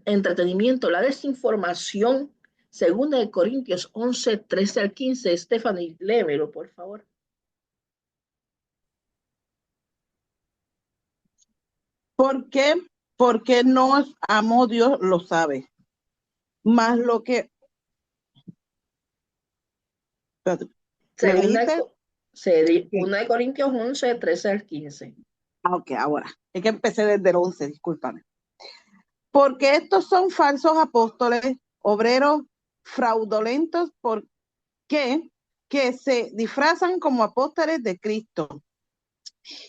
entretenimiento, la desinformación, segunda de Corintios 11, 13 al 15. Stephanie, léemelo, por favor. ¿Por qué? Porque nos amó Dios, lo sabe. Más lo que... ¿Me Segunda, dijiste? segunda de Corintios 11, 13 al 15. Ok, ahora. Es que empecé desde el 11, discúlpame. Porque estos son falsos apóstoles, obreros fraudulentos, porque que se disfrazan como apóstoles de Cristo.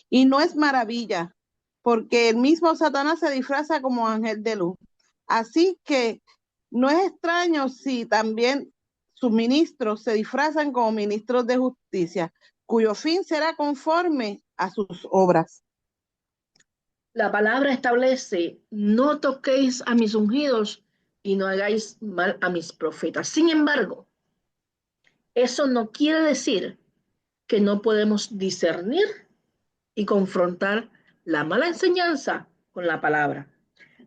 Y no es maravilla, porque el mismo Satanás se disfraza como ángel de luz. Así que no es extraño si también sus ministros se disfrazan como ministros de justicia, cuyo fin será conforme a sus obras. La palabra establece, no toquéis a mis ungidos y no hagáis mal a mis profetas. Sin embargo, eso no quiere decir que no podemos discernir y confrontar la mala enseñanza con la palabra.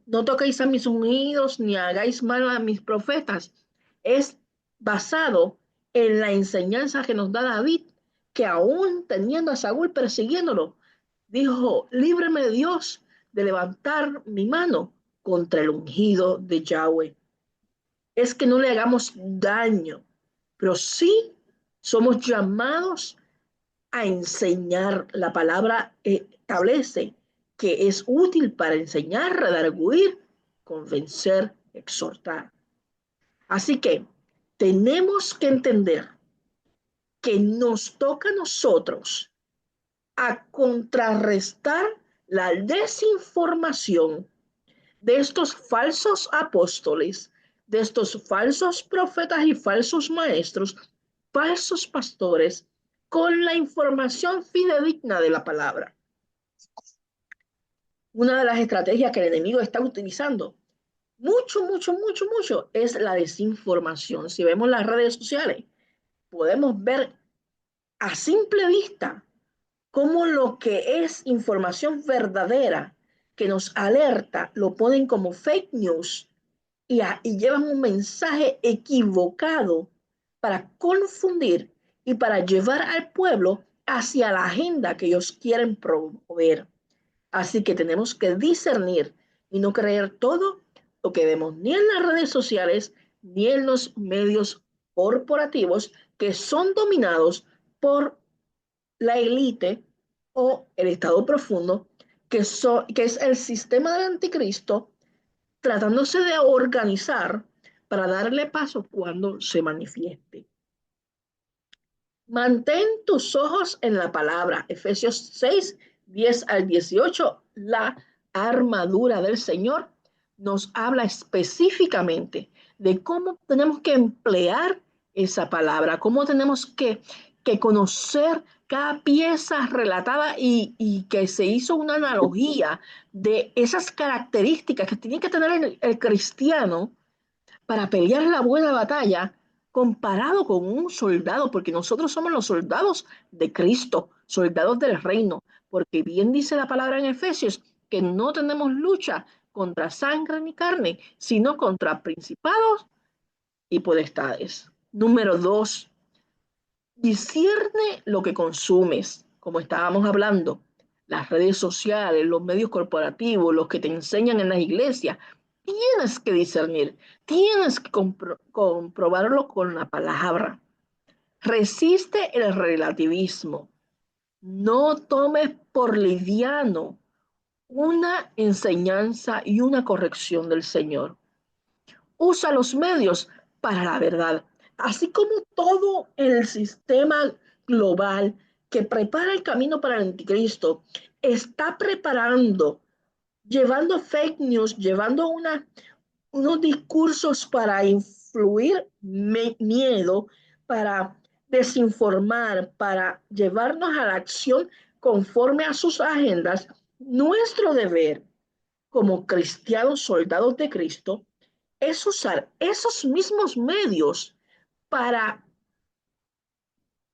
No toquéis a mis ungidos ni hagáis mal a mis profetas. Es basado en la enseñanza que nos da David, que aún teniendo a Saúl persiguiéndolo, dijo, líbreme Dios de levantar mi mano contra el ungido de Yahweh. Es que no le hagamos daño, pero sí somos llamados a enseñar. La palabra establece que es útil para enseñar, redarguir, convencer, exhortar. Así que tenemos que entender que nos toca a nosotros a contrarrestar la desinformación de estos falsos apóstoles, de estos falsos profetas y falsos maestros, falsos pastores, con la información fidedigna de la palabra. Una de las estrategias que el enemigo está utilizando mucho es la desinformación. Si vemos las redes sociales, podemos ver a simple vista cómo lo que es información verdadera que nos alerta lo ponen como fake news y llevan un mensaje equivocado para confundir y para llevar al pueblo hacia la agenda que ellos quieren promover. Así que tenemos que discernir y no creer todo lo que vemos ni en las redes sociales ni en los medios corporativos que son dominados por la élite o el estado profundo que es el sistema del anticristo, tratándose de organizar para darle paso cuando se manifieste. Mantén tus ojos en la palabra. Efesios 6, 10 al 18. La armadura del Señor nos habla específicamente de cómo tenemos que emplear esa palabra, cómo tenemos que conocer cada pieza relatada y que se hizo una analogía de esas características que tiene que tener el cristiano para pelear la buena batalla comparado con un soldado, porque nosotros somos los soldados de Cristo, soldados del reino, porque bien dice la palabra en Efesios que no tenemos lucha contra sangre ni carne, sino contra principados y potestades. Número 2, discierne lo que consumes, como estábamos hablando, las redes sociales, los medios corporativos, los que te enseñan en las iglesias. Tienes que discernir, tienes que comprobarlo con la palabra. Resiste el relativismo. No tomes por liviano una enseñanza y una corrección del Señor. Usa los medios para la verdad, así como todo el sistema global que prepara el camino para el anticristo está preparando, llevando fake news, llevando unos discursos para influir miedo, para desinformar, para llevarnos a la acción conforme a sus agendas. Nuestro deber como cristianos soldados de Cristo es usar esos mismos medios para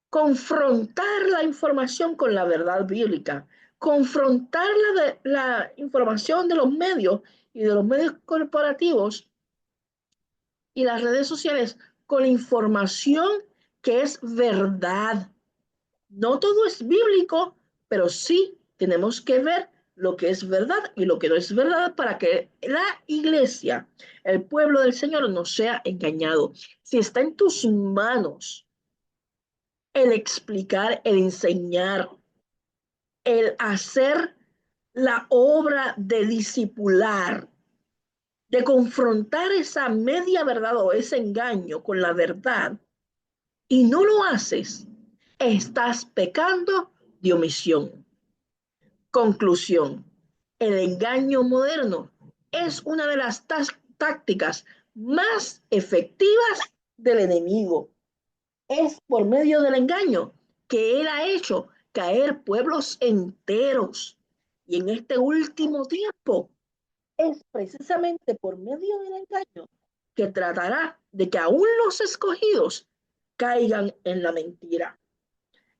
confrontar la información con la verdad bíblica, confrontar la información de los medios y de los medios corporativos y las redes sociales con la información que es verdad. No todo es bíblico, pero sí tenemos que ver lo que es verdad y lo que no es verdad para que la iglesia, el pueblo del Señor, no sea engañado. Si está en tus manos el explicar, el enseñar, el hacer la obra de discipular, de confrontar esa media verdad o ese engaño con la verdad, y no lo haces, estás pecando de omisión. Conclusión, el engaño moderno es una de las tácticas más efectivas del enemigo. Es por medio del engaño que él ha hecho caer pueblos enteros. Y en este último tiempo es precisamente por medio del engaño que tratará de que aún los escogidos caigan en la mentira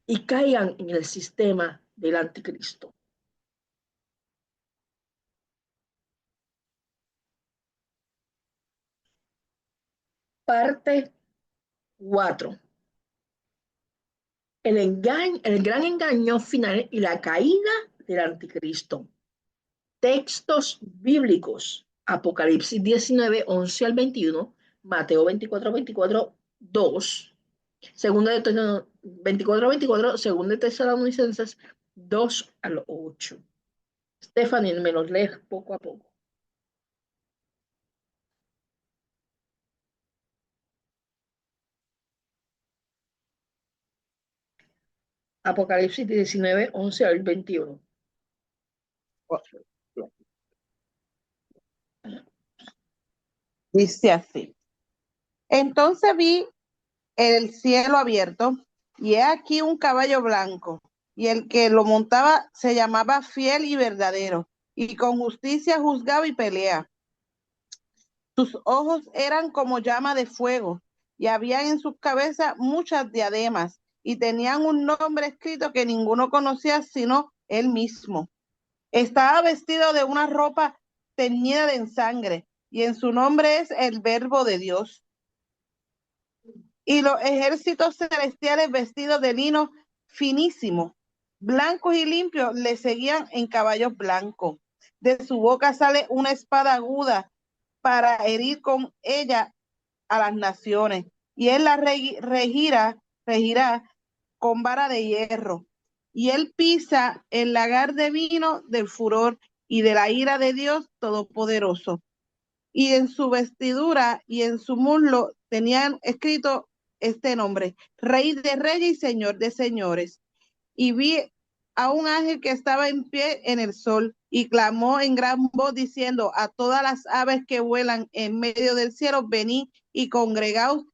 y caigan en el sistema del anticristo. Parte 4. El gran engaño final y la caída del anticristo. Textos bíblicos. Apocalipsis 19, 11 al 21. Mateo 24, 24, 2. Segunda de 24, 24. Segunda de Tesalonicenses 2 al 8. Stephanie, me los lees poco a poco. Apocalipsis 19, 11 al 21. Dice así. Entonces vi el cielo abierto y he aquí un caballo blanco, y el que lo montaba se llamaba Fiel y Verdadero, y con justicia juzgaba y pelea. Sus ojos eran como llama de fuego, y había en sus cabezas muchas diademas, y tenían un nombre escrito que ninguno conocía sino él mismo. Estaba vestido de una ropa teñida de sangre, y en su nombre es el Verbo de Dios. Y los ejércitos celestiales vestidos de lino finísimo, blancos y limpios, le seguían en caballos blancos. De su boca sale una espada aguda para herir con ella a las naciones, y él la regirá con vara de hierro. y él pisa el lagar de vino del furor y de la ira de Dios Todopoderoso. Y en su vestidura y en su muslo tenían escrito este nombre: Rey de Reyes y Señor de Señores. Y vi a un ángel que estaba en pie en el sol y clamó en gran voz diciendo a todas las aves que vuelan en medio del cielo: venid y congregaos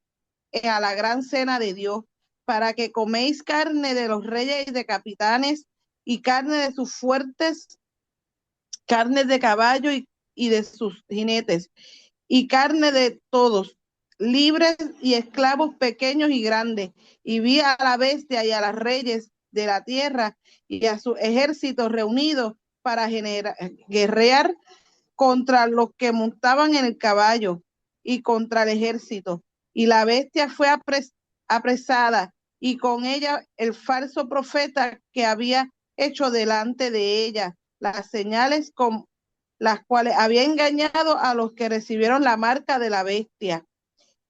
a la gran cena de Dios, para que coméis carne de los reyes y de capitanes, y carne de sus fuertes, carne de caballo y de sus jinetes, y carne de todos, libres y esclavos, pequeños y grandes. Y vi a la bestia y a los reyes de la tierra y a sus ejércitos reunidos para guerrear contra los que montaban en el caballo y contra el ejército. Y la bestia fue apresada, y con ella el falso profeta que había hecho delante de ella las señales con las cuales había engañado a los que recibieron la marca de la bestia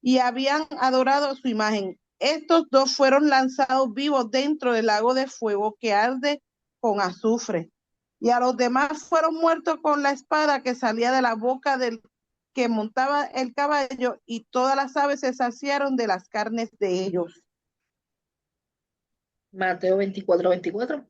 y habían adorado su imagen. Estos dos fueron lanzados vivos dentro del lago de fuego que arde con azufre. Y a los demás fueron muertos con la espada que salía de la boca del que montaba el caballo, y todas las aves se saciaron de las carnes de ellos. Mateo 24:24.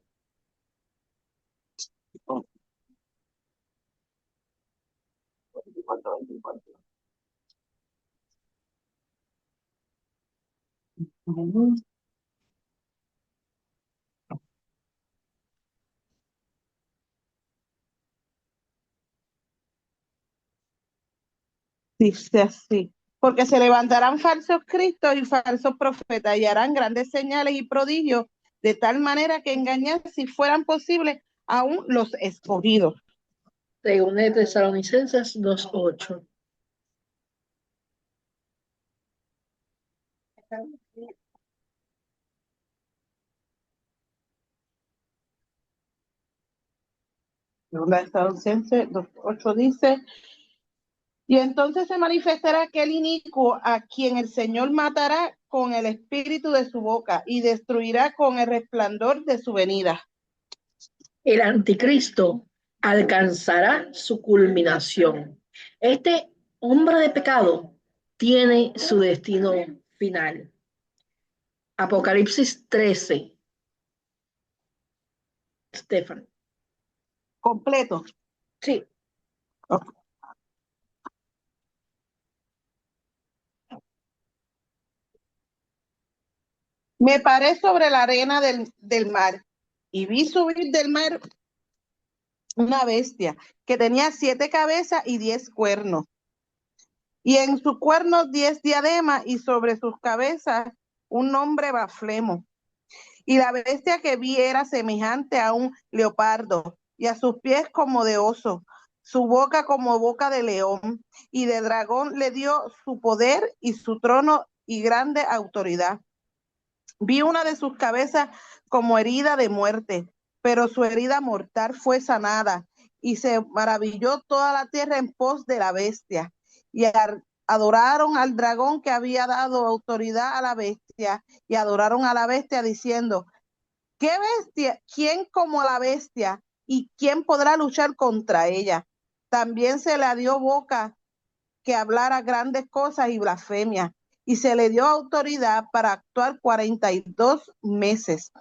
Dice así: porque se levantarán falsos cristos y falsos profetas y harán grandes señales y prodigios, de tal manera que engañar, si fueran posibles, aún los escogidos. Según de Tesalonicenses 2:8. La Estadounidense 2:8 dice: y entonces se manifestará aquel inicuo a quien el Señor matará con el espíritu de su boca y destruirá con el resplandor de su venida. El anticristo alcanzará su culminación. Este hombre de pecado tiene su destino final. Apocalipsis 13. Stefan. Completo. Sí. Okay. Me paré sobre la arena del mar y vi subir del mar una bestia que tenía 7 cabezas y 10 cuernos, y en sus cuernos 10 diademas, y sobre sus cabezas un nombre blasfemo. Y la bestia que vi era semejante a un leopardo, y a sus pies como de oso, su boca como boca de león, y de dragón le dio su poder y su trono y grande autoridad. Vi una de sus cabezas como herida de muerte, pero su herida mortal fue sanada, y se maravilló toda la tierra en pos de la bestia, y adoraron al dragón que había dado autoridad a la bestia, y adoraron a la bestia diciendo: ¿qué bestia? ¿Quién como la bestia? ¿Y quién podrá luchar contra ella? También se le dio boca que hablara grandes cosas y blasfemias, y se le dio autoridad para actuar 42 meses.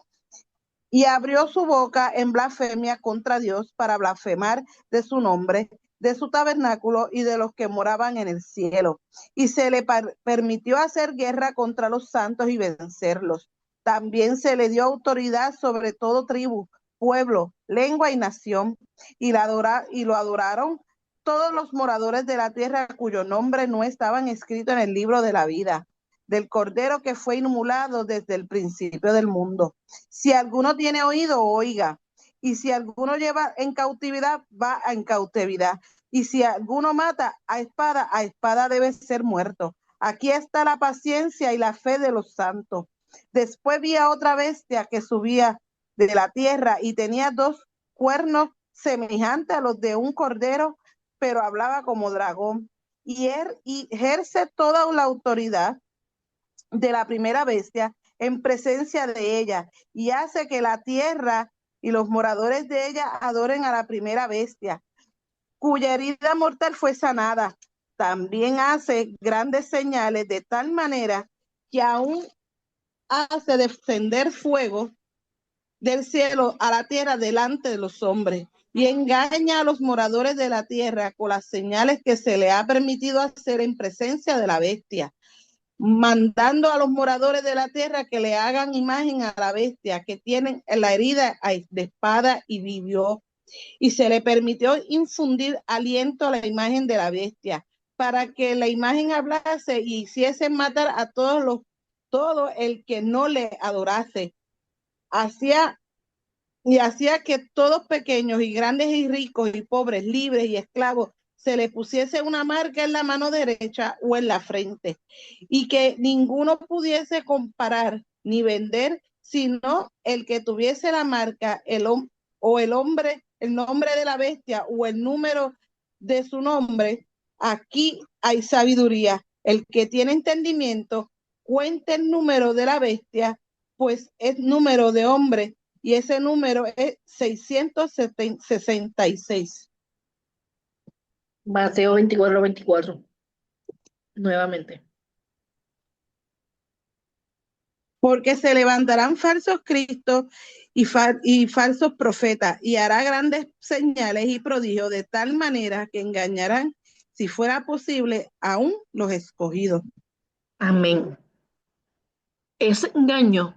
Y abrió su boca en blasfemia contra Dios, para blasfemar de su nombre, de su tabernáculo y de los que moraban en el cielo. Y se le permitió hacer guerra contra los santos y vencerlos. También se le dio autoridad sobre todo tribu, pueblo, lengua y nación. Y lo adoraron todos los moradores de la tierra cuyo nombre no estaban escritos en el libro de la vida del Cordero que fue inmolado desde el principio del mundo. Si alguno tiene oído, oiga. Y si alguno lleva en cautividad, va en cautividad. Y si alguno mata a espada debe ser muerto. Aquí está la paciencia y la fe de los santos. Después vi a otra bestia que subía de la tierra y tenía 2 cuernos semejantes a los de un cordero, pero hablaba como dragón. Y él ejerce toda la autoridad de la primera bestia en presencia de ella, y hace que la tierra y los moradores de ella adoren a la primera bestia, cuya herida mortal fue sanada. También hace grandes señales de tal manera que aún hace descender fuego del cielo a la tierra delante de los hombres, y engaña a los moradores de la tierra con las señales que se le ha permitido hacer en presencia de la bestia, mandando a los moradores de la tierra que le hagan imagen a la bestia que tienen la herida de espada y vivió. Y se le permitió infundir aliento a la imagen de la bestia, para que la imagen hablase y hiciese matar a todo el que no le adorase. Hacía que todos pequeños y grandes y ricos y pobres, libres y esclavos, se le pusiese una marca en la mano derecha o en la frente, y que ninguno pudiese comparar ni vender, sino el que tuviese la marca, el nombre de la bestia o el número de su nombre. Aquí hay sabiduría. El que tiene entendimiento, cuente el número de la bestia, pues es número de hombre, y ese número es 666. Mateo 24:24. Nuevamente. Porque se levantarán falsos cristos y falsos profetas, y hará grandes señales y prodigios, de tal manera que engañarán, si fuera posible, aún los escogidos. Amén. Ese engaño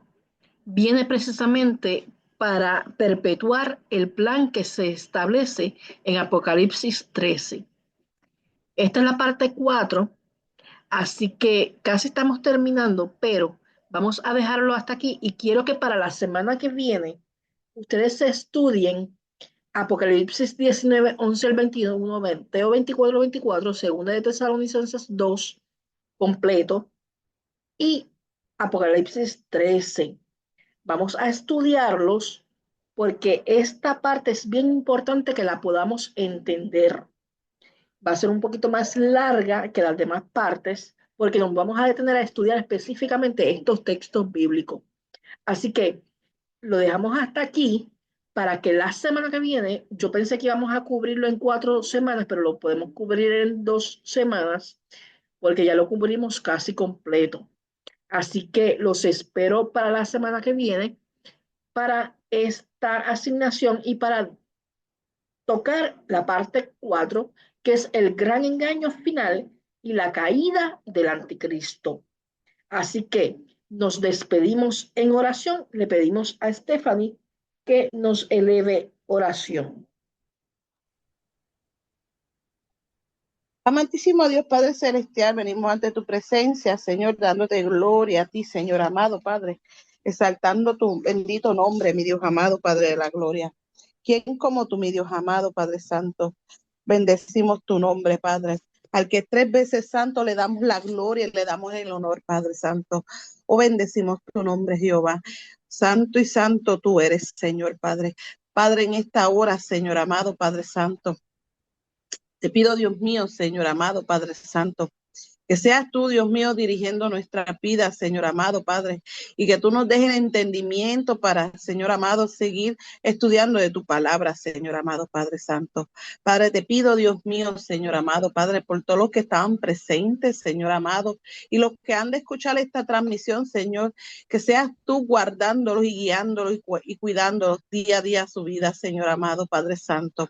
viene precisamente para perpetuar el plan que se establece en Apocalipsis 13. Esta es la parte 4, así que casi estamos terminando, pero vamos a dejarlo hasta aquí y quiero que para la semana que viene ustedes estudien Apocalipsis 19, 11 al 21, Mateo 24, 24, Segunda de Tesalonicenses 2 completo y Apocalipsis 13. Vamos a estudiarlos porque esta parte es bien importante que la podamos entender. Va a ser un poquito más larga que las demás partes porque nos vamos a detener a estudiar específicamente estos textos bíblicos. Así que lo dejamos hasta aquí para que la semana que viene, yo pensé que íbamos a cubrirlo en 4 semanas, pero lo podemos cubrir en 2 semanas porque ya lo cubrimos casi completo. Así que los espero para la semana que viene para esta asignación y para tocar la parte 4, que es el gran engaño final y la caída del anticristo. Así que nos despedimos en oración. Le pedimos a Stephanie que nos eleve oración. Amantísimo Dios, Padre Celestial, venimos ante tu presencia, Señor, dándote gloria a ti, Señor amado, Padre, exaltando tu bendito nombre, mi Dios amado, Padre de la gloria. ¿Quién como tú, mi Dios amado, Padre Santo? Bendecimos tu nombre, Padre. Al que 3 veces santo le damos la gloria y le damos el honor, Padre Santo. Oh, bendecimos tu nombre, Jehová. Santo y santo tú eres, Señor, Padre. Padre, en esta hora, Señor amado, Padre Santo, te pido, Dios mío, Señor amado, Padre Santo, que seas tú, Dios mío, dirigiendo nuestra vida, Señor amado, Padre, y que tú nos dejes el entendimiento para, Señor amado, seguir estudiando de tu palabra, Señor amado, Padre Santo. Padre, te pido, Dios mío, Señor amado, Padre, por todos los que estaban presentes, Señor amado, y los que han de escuchar esta transmisión, Señor, que seas tú guardándolos y guiándolos y cuidándolos día a día su vida, Señor amado, Padre Santo.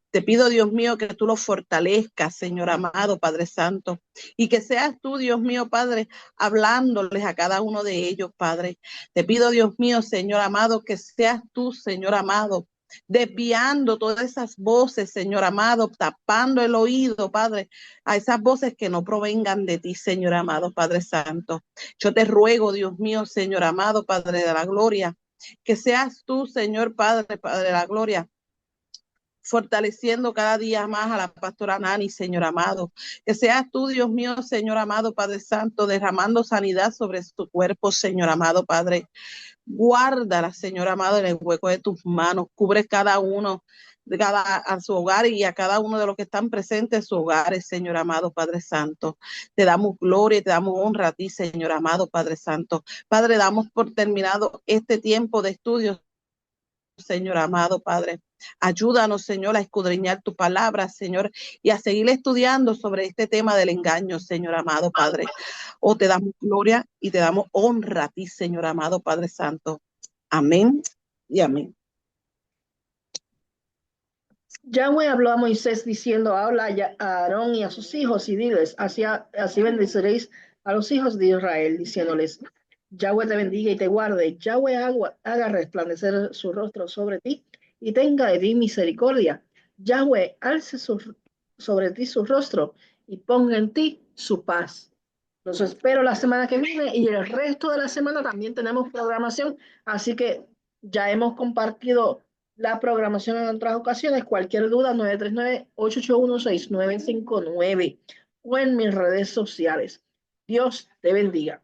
Te pido, Dios mío, que tú los fortalezcas, Señor amado, Padre Santo, y que seas tú, Dios mío, Padre, hablándoles a cada uno de ellos, Padre. Te pido, Dios mío, Señor amado, que seas tú, Señor amado, desviando todas esas voces, Señor amado, tapando el oído, Padre, a esas voces que no provengan de ti, Señor amado, Padre Santo. Yo te ruego, Dios mío, Señor amado, Padre de la gloria, que seas tú, Señor Padre, Padre de la gloria, fortaleciendo cada día más a la pastora Nani, Señor amado. Que seas tú, Dios mío, Señor amado, Padre Santo, derramando sanidad sobre su cuerpo, Señor amado, Padre. Guárdala, Señor amado, en el hueco de tus manos. Cubre cada uno, a su hogar y a cada uno de los que están presentes en sus hogares, Señor amado, Padre Santo. Te damos gloria y te damos honra a ti, Señor amado, Padre Santo. Padre, damos por terminado este tiempo de estudios, Señor amado, Padre. Ayúdanos, Señor, a escudriñar tu palabra, Señor, y a seguir estudiando sobre este tema del engaño, Señor amado, Padre. Oh, te damos gloria y te damos honra a ti, Señor amado, Padre Santo. Amén y amén. Yahweh habló a Moisés diciendo, habla a Aarón y a sus hijos y diles, así bendeciréis a los hijos de Israel, diciéndoles, Yahweh te bendiga y te guarde, Yahweh haga resplandecer su rostro sobre ti y tenga de ti misericordia, Yahweh alce sobre ti su rostro y ponga en ti su paz. Los espero la semana que viene y el resto de la semana también tenemos programación, así que ya hemos compartido la programación en otras ocasiones. Cualquier duda, 939-881-6959 o en mis redes sociales. Dios te bendiga.